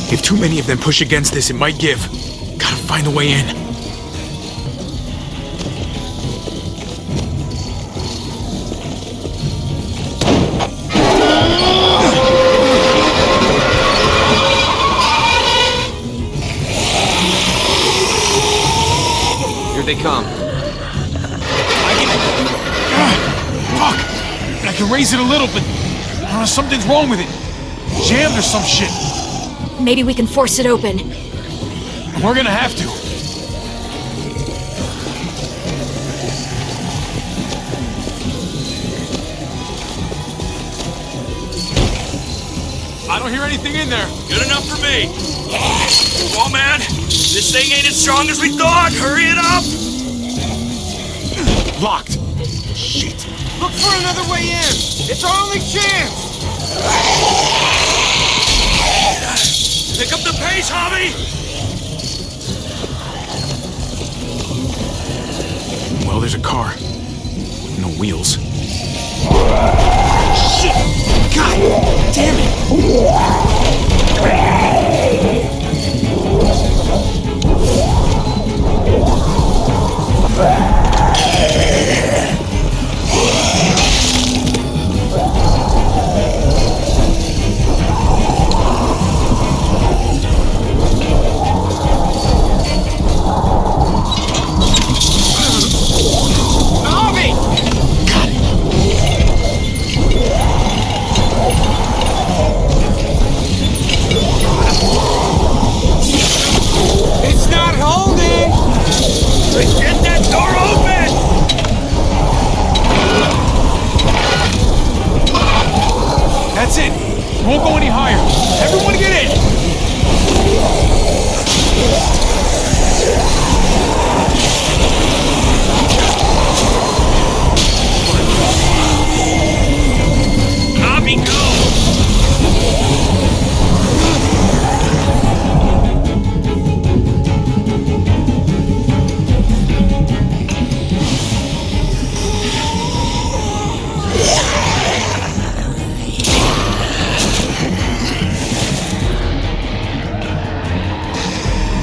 If too many of them push against this, it might give. Gotta find a way in. Here they come. Fuck! I can raise it a little, but I don't know, something's wrong with it. Jammed or some shit. Maybe we can force it open. We're gonna have to. I don't hear anything in there. Good enough for me. Come on, man. This thing ain't as strong as we thought. Hurry it up. Locked. Shit. Look for another way in. It's our only chance. Pick up the pace, Hobby. Well, there's a car with no wheels. Shit. God damn it. It's not holding. Get that door open. That's it. Won't go any higher. Everyone get in. Hobby, go.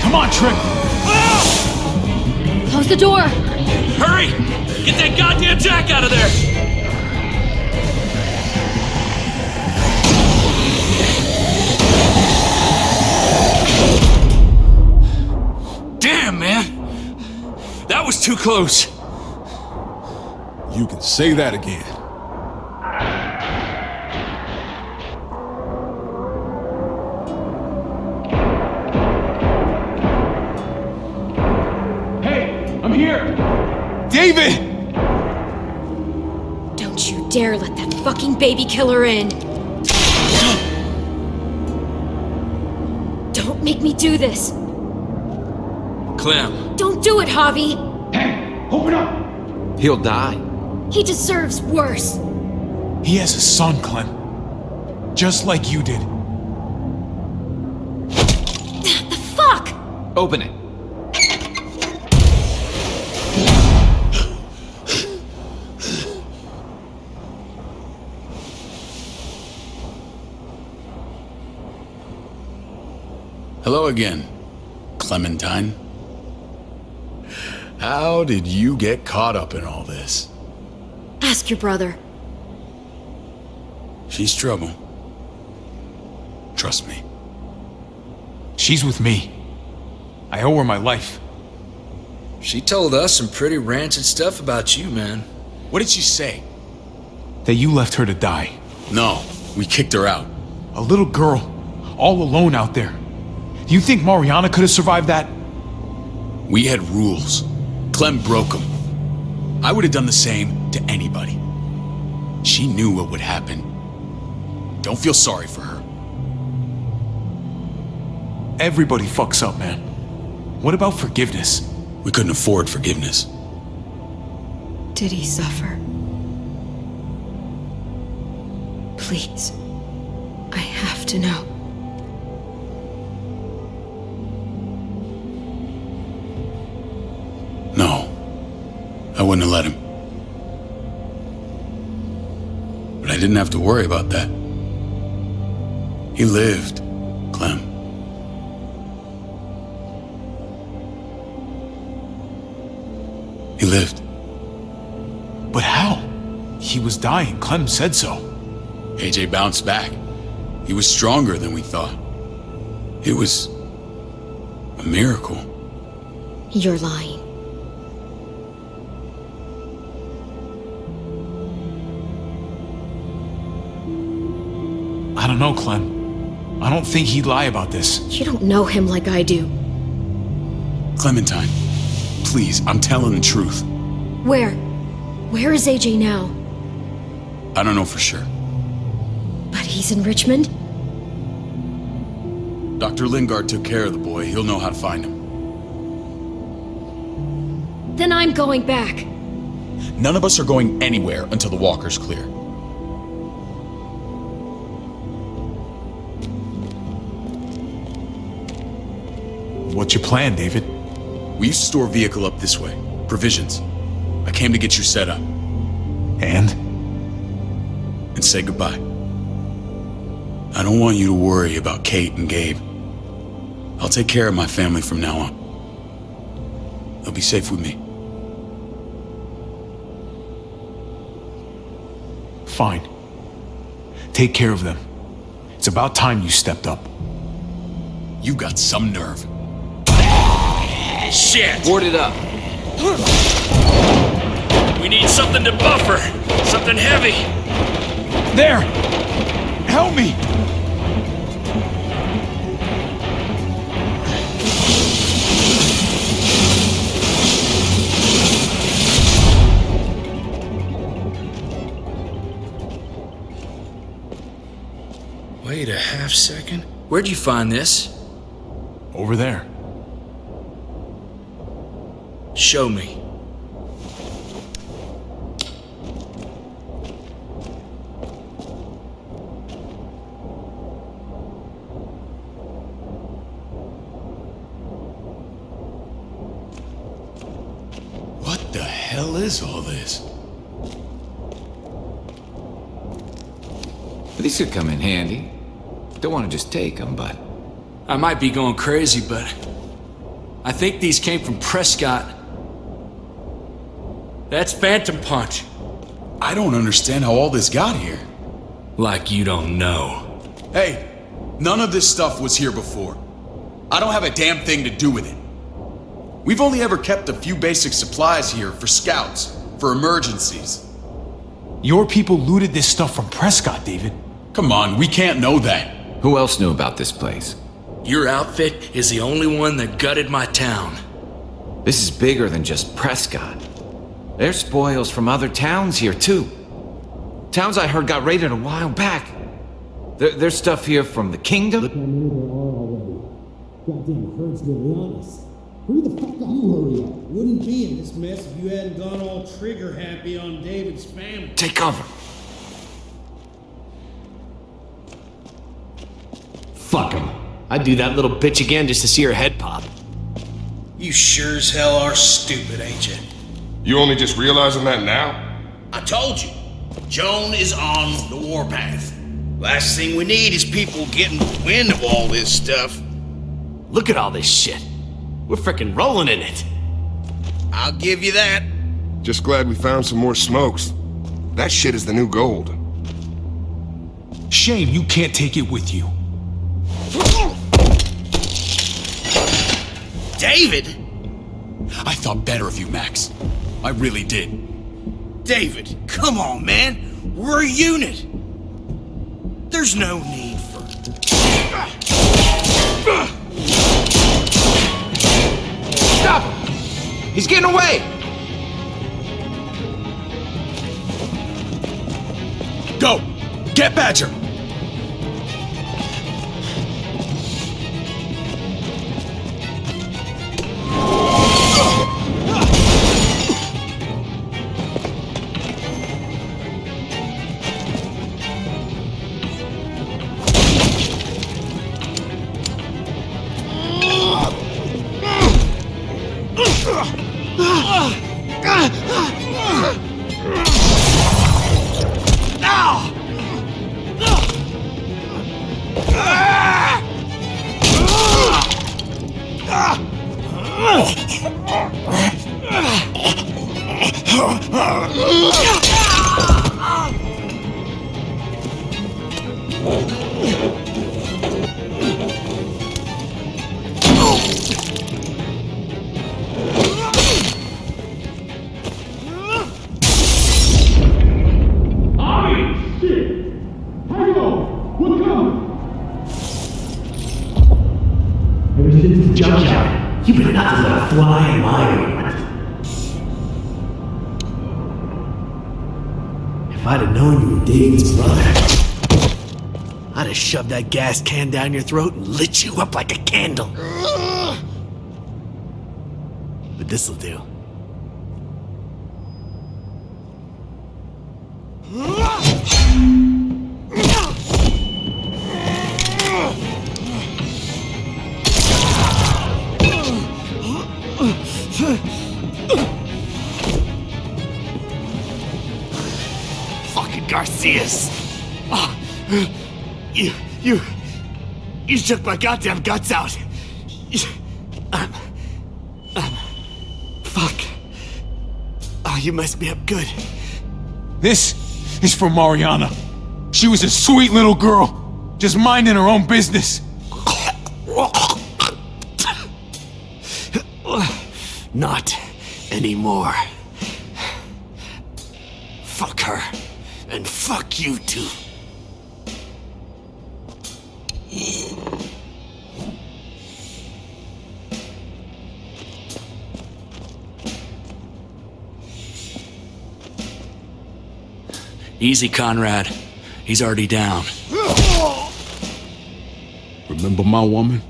Come on, Trick. Close the door. Hurry! Get that goddamn jack out of there! Damn, man! That was too close. You can say that again. Hey, I'm here. David! Don't you dare let that fucking baby killer in. Don't make me do this. Clem. Don't do it, Javi. Hey, open up. He'll die. He deserves worse. He has a son, Clem. Just like you did. The fuck? Open it. Hello again, Clementine. How did you get caught up in all this? Ask your brother. She's trouble. Trust me. She's with me. I owe her my life. She told us some pretty rancid stuff about you, man. What did she say? That you left her to die. No, we kicked her out. A little girl, all alone out there. Do you think Mariana could have survived that? We had rules. Clem broke them. I would have done the same to anybody. She knew what would happen. Don't feel sorry for her. Everybody fucks up, man. What about forgiveness? We couldn't afford forgiveness. Did he suffer? Please. I have to know. No. I wouldn't have let him. But I didn't have to worry about that. He lived, Clem. He lived. But how? He was dying. Clem said so. AJ bounced back. He was stronger than we thought. It was a miracle. You're lying. I don't know, Clem. I don't think he'd lie about this. You don't know him like I do. Clementine, please, I'm telling the truth. Where? Where is AJ now? I don't know for sure. But he's in Richmond? Dr. Lingard took care of the boy. He'll know how to find him. Then I'm going back. None of us are going anywhere until the walker's clear. What's your plan, David? We used to store a vehicle up this way. Provisions. I came to get you set up. And say goodbye. I don't want you to worry about Kate and Gabe. I'll take care of my family from now on. They'll be safe with me. Fine. Take care of them. It's about time you stepped up. You got some nerve. Shit! Ward it up. We need something to buffer. Something heavy. There! Help me! Wait a half second. Where'd you find this? Over there. Show me. What the hell is all this? These could come in handy. Don't want to just take them, but... I might be going crazy, but... I think these came from Prescott. That's Phantom Punch. I don't understand how all this got here. Like you don't know. Hey, none of this stuff was here before. I don't have a damn thing to do with it. We've only ever kept a few basic supplies here for scouts, for emergencies. Your people looted this stuff from Prescott, David. Come on, we can't know that. Who else knew about this place? Your outfit is the only one that gutted my town. This is bigger than just Prescott. There's spoils from other towns here, too. Towns I heard got raided a while back. There's stuff here from the kingdom. Goddamn hurts to be honest. Hurry the fuck up. You hurry up. Wouldn't be in this mess if you hadn't gone all trigger happy on David's family. Take cover. Fuck him. I'd do that little bitch again just to see her head pop. You sure as hell are stupid, ain't you? You only just realizing that now? I told you. Joan is on the warpath. Last thing we need is people getting wind of all this stuff. Look at all this shit. We're frickin' rolling in it. I'll give you that. Just glad we found some more smokes. That shit is the new gold. Shame you can't take it with you. David? I thought better of you, Max. I really did. David, come on, man. We're a unit. There's no need for... Stop him! He's getting away! Go! Get Badger! You better not let a fly in my ointment. If I'd have known you were David's brother, I'd have shoved that gas can down your throat and lit you up like a candle. But this'll do. Fucking Garcias. Oh, you shook my goddamn guts out. Fuck. Oh, you messed me up good. This is for Mariana. She was a sweet little girl, just minding her own business. Not anymore. Fuck her. And fuck you too. Easy, Conrad. He's already down. Remember my woman?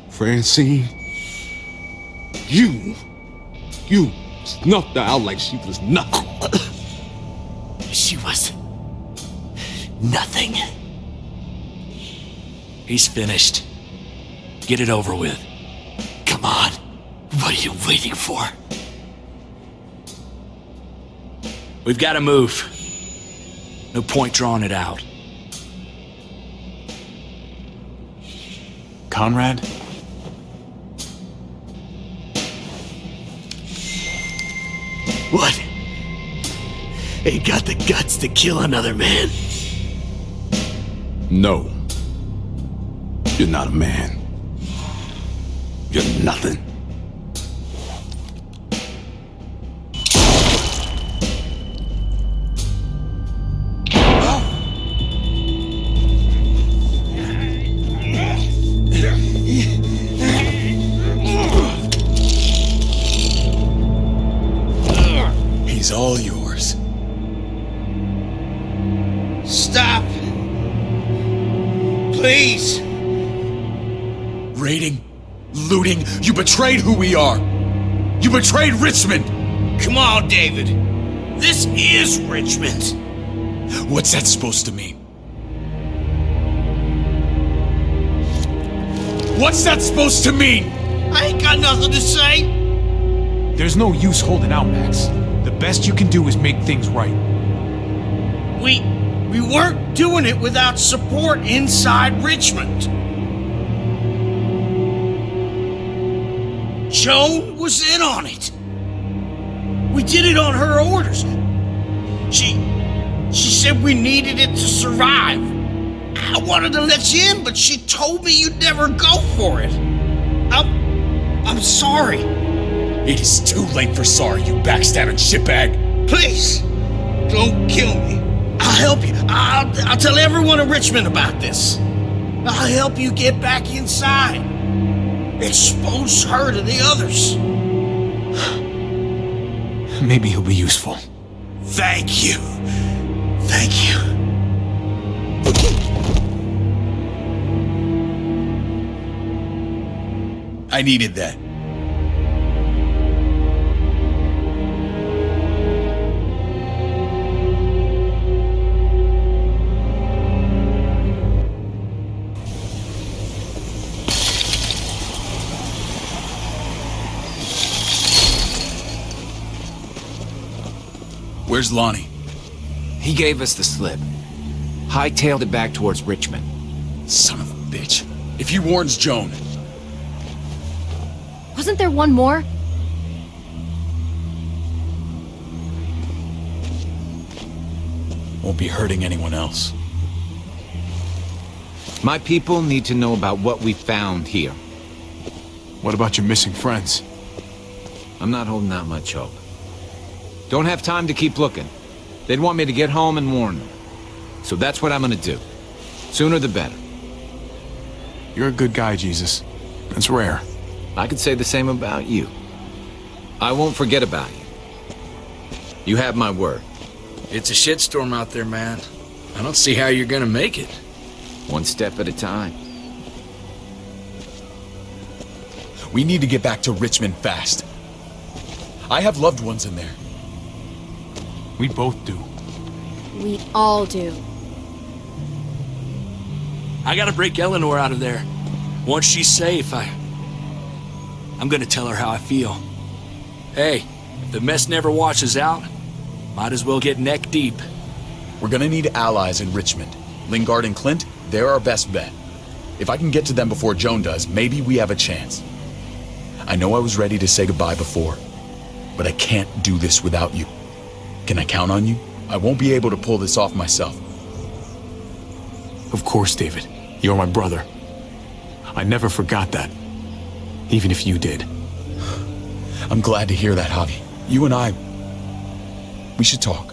Francine? You snuffed her out like she was nothing. She was nothing. He's finished. Get it over with. Come on. What are you waiting for? We've got to move. No point drawing it out. Conrad? What? Ain't got the guts to kill another man? No. You're not a man. You're nothing. He's all yours. Stop! Please! Raiding, looting, you betrayed who we are! You betrayed Richmond! Come on, David. This is Richmond. What's that supposed to mean? What's that supposed to mean? I ain't got nothing to say. There's no use holding out, Max. The best you can do is make things right. We weren't doing it without support inside Richmond. Joan was in on it. We did it on her orders. She said we needed it to survive. I wanted to let you in, but she told me you'd never go for it. I'm sorry. It is too late for sorry, you backstabbing shitbag. Please, don't kill me. I'll help you. I'll tell everyone in Richmond about this. I'll help you get back inside. Expose her to the others. Maybe he'll be useful. Thank you. Thank you. I needed that. Where's Lonnie? He gave us the slip. Hightailed it back towards Richmond. Son of a bitch. If he warns Joan... Wasn't there one more? Won't be hurting anyone else. My people need to know about what we found here. What about your missing friends? I'm not holding out much hope. Don't have time to keep looking. They'd want me to get home and warn them. So that's what I'm gonna do. Sooner the better. You're a good guy, Jesus. That's rare. I could say the same about you. I won't forget about you. You have my word. It's a shitstorm out there, man. I don't see how you're gonna make it. One step at a time. We need to get back to Richmond fast. I have loved ones in there. We both do. We all do. I gotta break Eleanor out of there. Once she's safe, I'm gonna tell her how I feel. Hey, if the mess never washes out, might as well get neck deep. We're gonna need allies in Richmond. Lingard and Clint, they're our best bet. If I can get to them before Joan does, maybe we have a chance. I know I was ready to say goodbye before, but I can't do this without you. Can I count on you? I won't be able to pull this off myself. Of course, David. You're my brother. I never forgot that. Even if you did. I'm glad to hear that, Javi. You and I, we should talk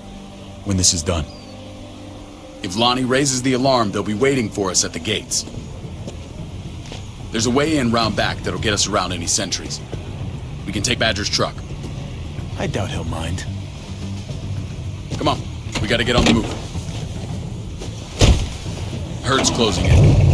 when this is done. If Lonnie raises the alarm, they'll be waiting for us at the gates. There's a way in round back that'll get us around any sentries. We can take Badger's truck. I doubt he'll mind. Come on, we gotta get on the move. Herd's closing in.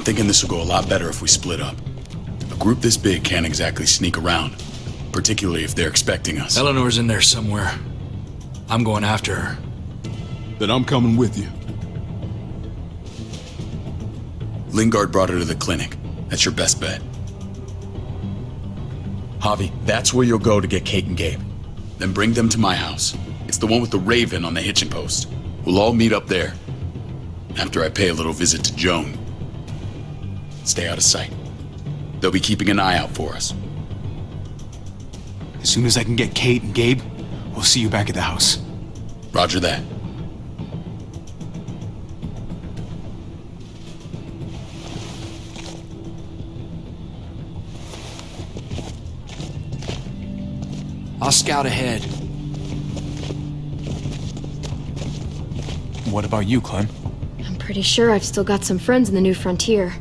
Thinking this will go a lot better if we split up. A group this big can't exactly sneak around, particularly if they're expecting us. Eleanor's in there somewhere. I'm going after her. Then I'm coming with you. Lingard brought her to the clinic. That's your best bet. Javi, that's where you'll go to get Kate and Gabe. Then bring them to my house. It's the one with the Raven on the hitching post. We'll all meet up there. After I pay a little visit to Joan. Stay out of sight. They'll be keeping an eye out for us. As soon as I can get Kate and Gabe, we'll see you back at the house. Roger that. I'll scout ahead. What about you, Clem? I'm pretty sure I've still got some friends in the New Frontier.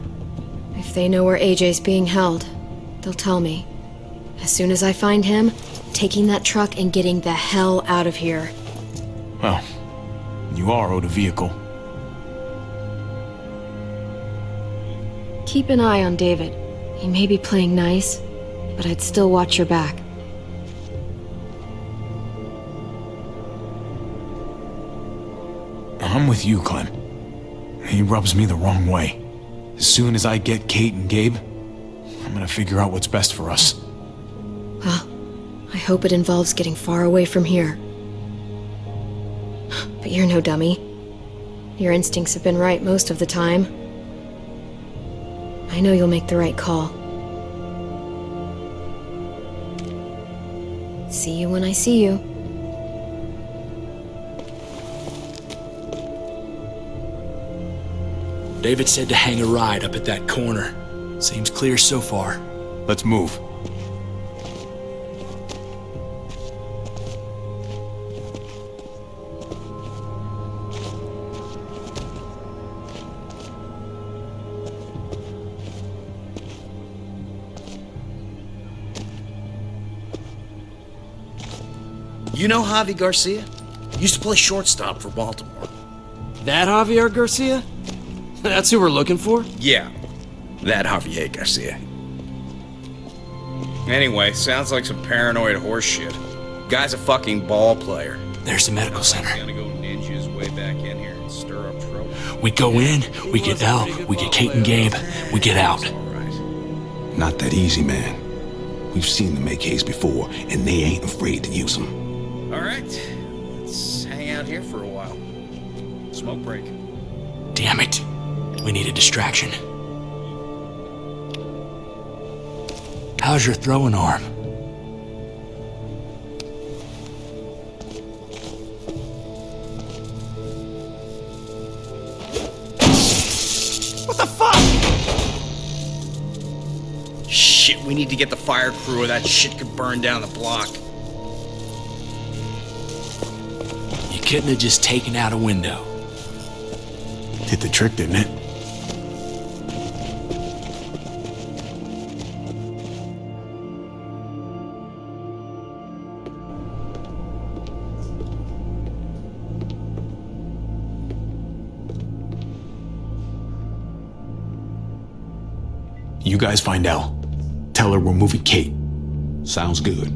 If they know where AJ's being held, they'll tell me. As soon as I find him, taking that truck and getting the hell out of here. Well, you are owed a vehicle. Keep an eye on David. He may be playing nice, but I'd still watch your back. I'm with you, Clem. He rubs me the wrong way. As soon as I get Kate and Gabe, I'm gonna figure out what's best for us. Well, I hope it involves getting far away from here. But you're no dummy. Your instincts have been right most of the time. I know you'll make the right call. See you when I see you. David said to hang a ride up at that corner. Seems clear so far. Let's move. You know Javi Garcia? Used to play shortstop for Baltimore. That Javier Garcia? That's who we're looking for? Yeah, that Javier Garcia. Anyway, sounds like some paranoid horse shit. Guy's a fucking ball player. There's the medical center. Gonna go ninja his way back in here and stir up trouble. We go in, we get Elle, we get Kate and Gabe, we get out. Not that easy, man. We've seen them AKs before, and they ain't afraid to use them. All right, let's hang out here for a while. Smoke break. Damn it. We need a distraction. How's your throwing arm? get the fire crew or that shit could burn down the block. You couldn't have just taken out a window. Did the trick, didn't it? You guys find Elle. Tell her we're moving Kate. Sounds good.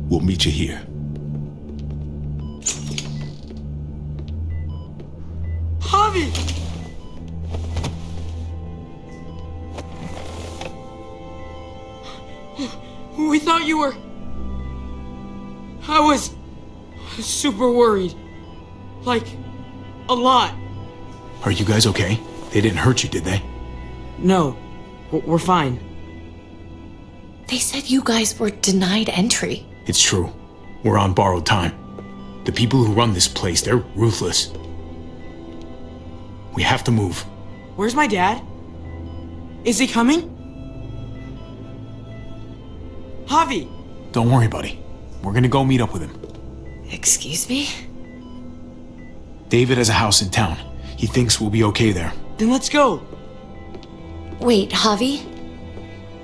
We'll meet you here. Javi! We thought you were... I was super worried. Like, a lot. Are you guys okay? They didn't hurt you, did they? No, we're fine. They said you guys were denied entry. It's true. We're on borrowed time. The people who run this place, they're ruthless. We have to move. Where's my dad? Is he coming? Javi! Don't worry, buddy. We're gonna go meet up with him. Excuse me? David has a house in town. He thinks we'll be okay there. Then let's go. Wait, Javi?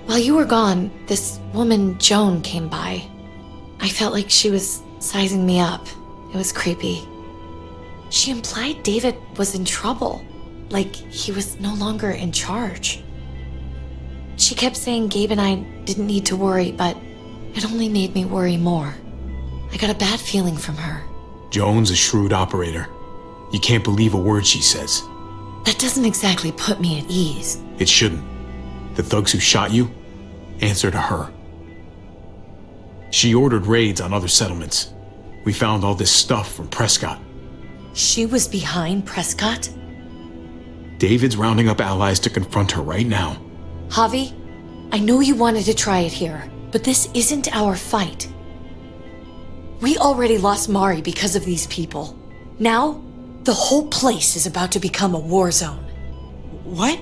While you were gone, this woman, Joan, came by. I felt like she was sizing me up. It was creepy. She implied David was in trouble, like he was no longer in charge. She kept saying Gabe and I didn't need to worry, but it only made me worry more. I got a bad feeling from her. Joan's a shrewd operator. You can't believe a word she says. That doesn't exactly put me at ease. It shouldn't. The thugs who shot you answer to her. She ordered raids on other settlements. We found all this stuff from Prescott. She was behind Prescott? David's rounding up allies to confront her right now. Javi, I know you wanted to try it here, but this isn't our fight. We already lost Mari because of these people. Now, the whole place is about to become a war zone. What?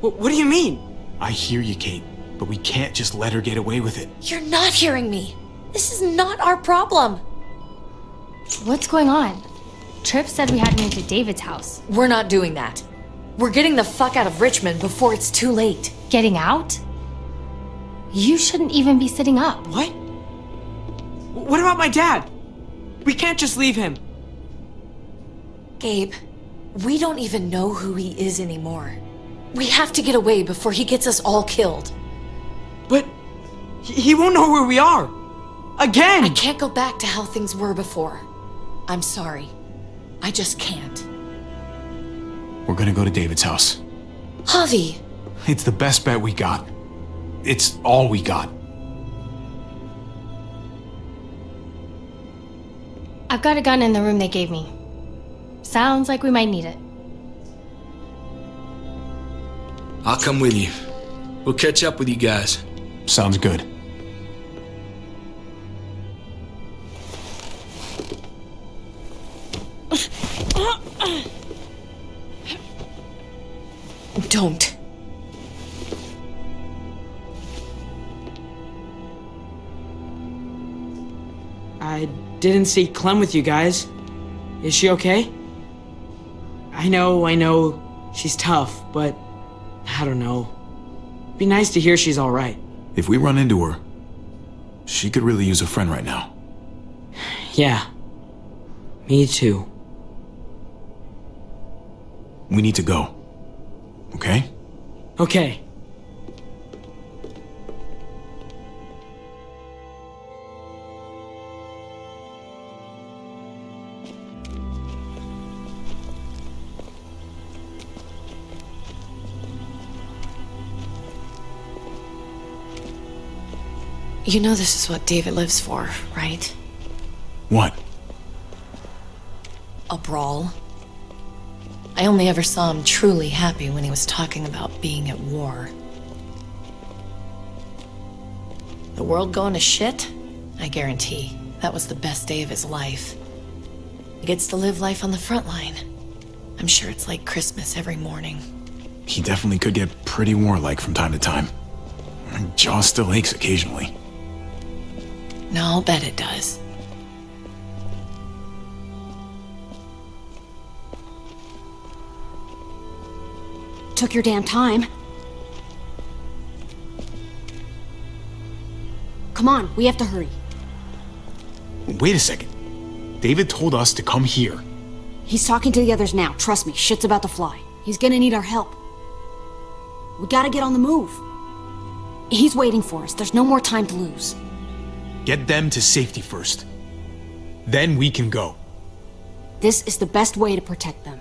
What do you mean? I hear you, Kate, but we can't just let her get away with it. You're not hearing me. This is not our problem. What's going on? Tripp said we had to move to David's house. We're not doing that. We're getting the fuck out of Richmond before it's too late. Getting out? You shouldn't even be sitting up. What? What about my dad? We can't just leave him. Gabe, we don't even know who he is anymore. We have to get away before he gets us all killed. But he won't know where we are. Again! I can't go back to how things were before. I'm sorry. I just can't. We're gonna go to David's house. Javi! It's the best bet we got. It's all we got. I've got a gun in the room they gave me. Sounds like we might need it. I'll come with you. We'll catch up with you guys. Sounds good. Don't. I didn't see Clem with you guys. Is she okay? I know, she's tough, but I don't know. Be nice to hear she's alright. If we run into her, she could really use a friend right now. Yeah. Me too. We need to go. Okay? Okay. You know this is what David lives for, right? What? A brawl. I only ever saw him truly happy when he was talking about being at war. The world going to shit? I guarantee that was the best day of his life. He gets to live life on the front line. I'm sure it's like Christmas every morning. He definitely could get pretty warlike from time to time. My jaw still aches occasionally. No, I'll bet it does. Took your damn time. Come on, we have to hurry. Wait a second. David told us to come here. He's talking to the others now. Trust me, shit's about to fly. He's gonna need our help. We gotta get on the move. He's waiting for us. There's no more time to lose. Get them to safety first. Then we can go. This is the best way to protect them.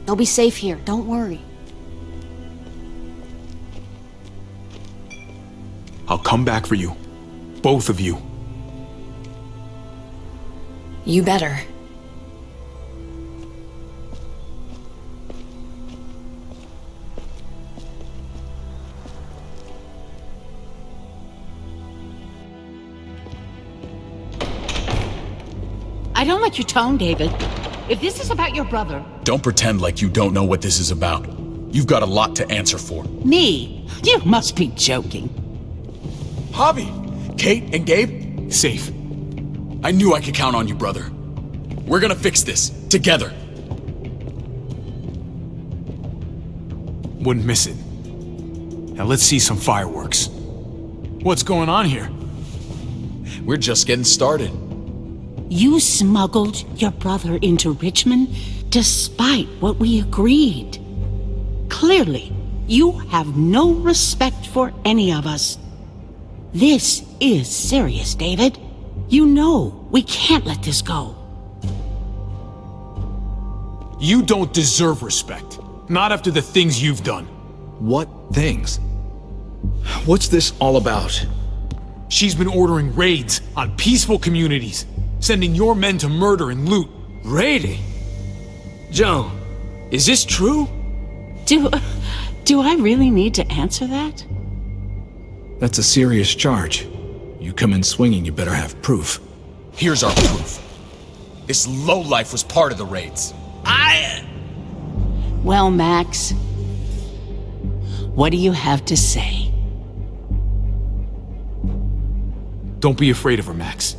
They'll be safe here, don't worry. I'll come back for you. Both of you. You better. I don't like your tone, David. If this is about your brother... Don't pretend like you don't know what this is about. You've got a lot to answer for. Me? You must be joking. Javi! Kate and Gabe? Safe. I knew I could count on you, brother. We're gonna fix this. Together. Wouldn't miss it. Now let's see some fireworks. What's going on here? We're just getting started. You smuggled your brother into Richmond despite what we agreed. Clearly, you have no respect for any of us. This is serious, David. You know we can't let this go. You don't deserve respect. Not after the things you've done. What things? What's this all about? She's been ordering raids on peaceful communities, sending your men to murder and loot. Raiding? Joan, is this true? Do I really need to answer that? That's a serious charge. You come in swinging, you better have proof. Here's our proof. This lowlife was part of the raids. Well, Max, what do you have to say? Don't be afraid of her, Max.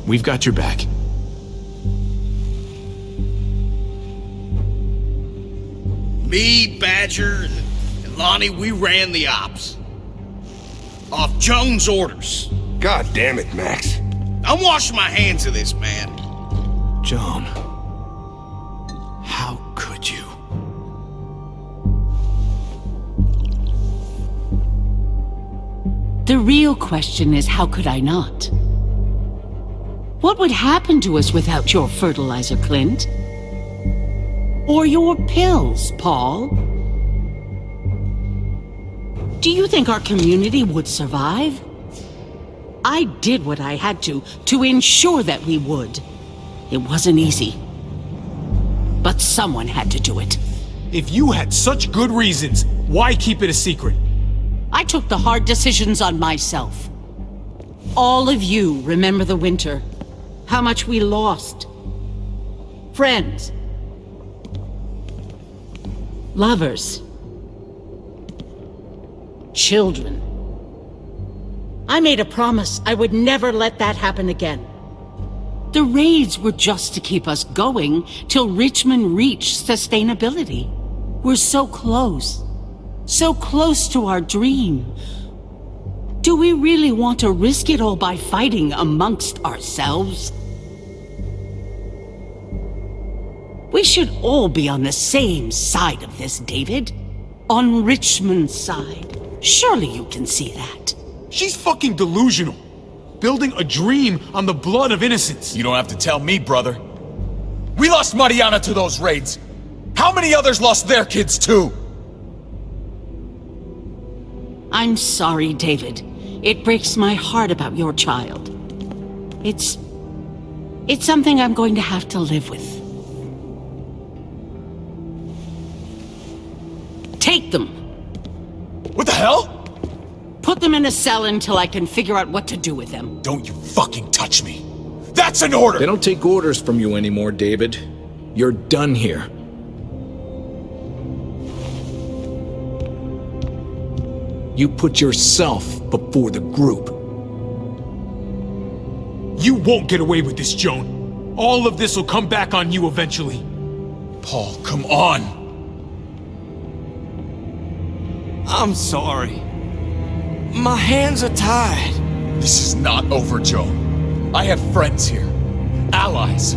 We've got your back. Me, Badger, and Lonnie, we ran the ops. Off Jones' orders. God damn it, Max. I'm washing my hands of this, man. Joan, how could you? The real question is, how could I not? What would happen to us without your fertilizer, Clint? Or your pills, Paul? Do you think our community would survive? I did what I had to ensure that we would. It wasn't easy. But someone had to do it. If you had such good reasons, why keep it a secret? I took the hard decisions on myself. All of you remember the winter. How much we lost. Friends. Lovers. Children. I made a promise I would never let that happen again. The raids were just to keep us going till Richmond reached sustainability. We're so close. So close to our dream. Do we really want to risk it all by fighting amongst ourselves? We should all be on the same side of this, David. On Richmond's side. Surely you can see that. She's fucking delusional. Building a dream on the blood of innocents. You don't have to tell me, brother. We lost Mariana to those raids. How many others lost their kids too? I'm sorry, David. It breaks my heart about your child. It's something I'm going to have to live with. Take them. What the hell? Put them in a cell until I can figure out what to do with them. Don't you fucking touch me. That's an order! They don't take orders from you anymore, David. You're done here. You put yourself before the group. You won't get away with this, Joan. All of this will come back on you eventually. Paul, come on! I'm sorry. My hands are tied. This is not over, Joan. I have friends here. Allies.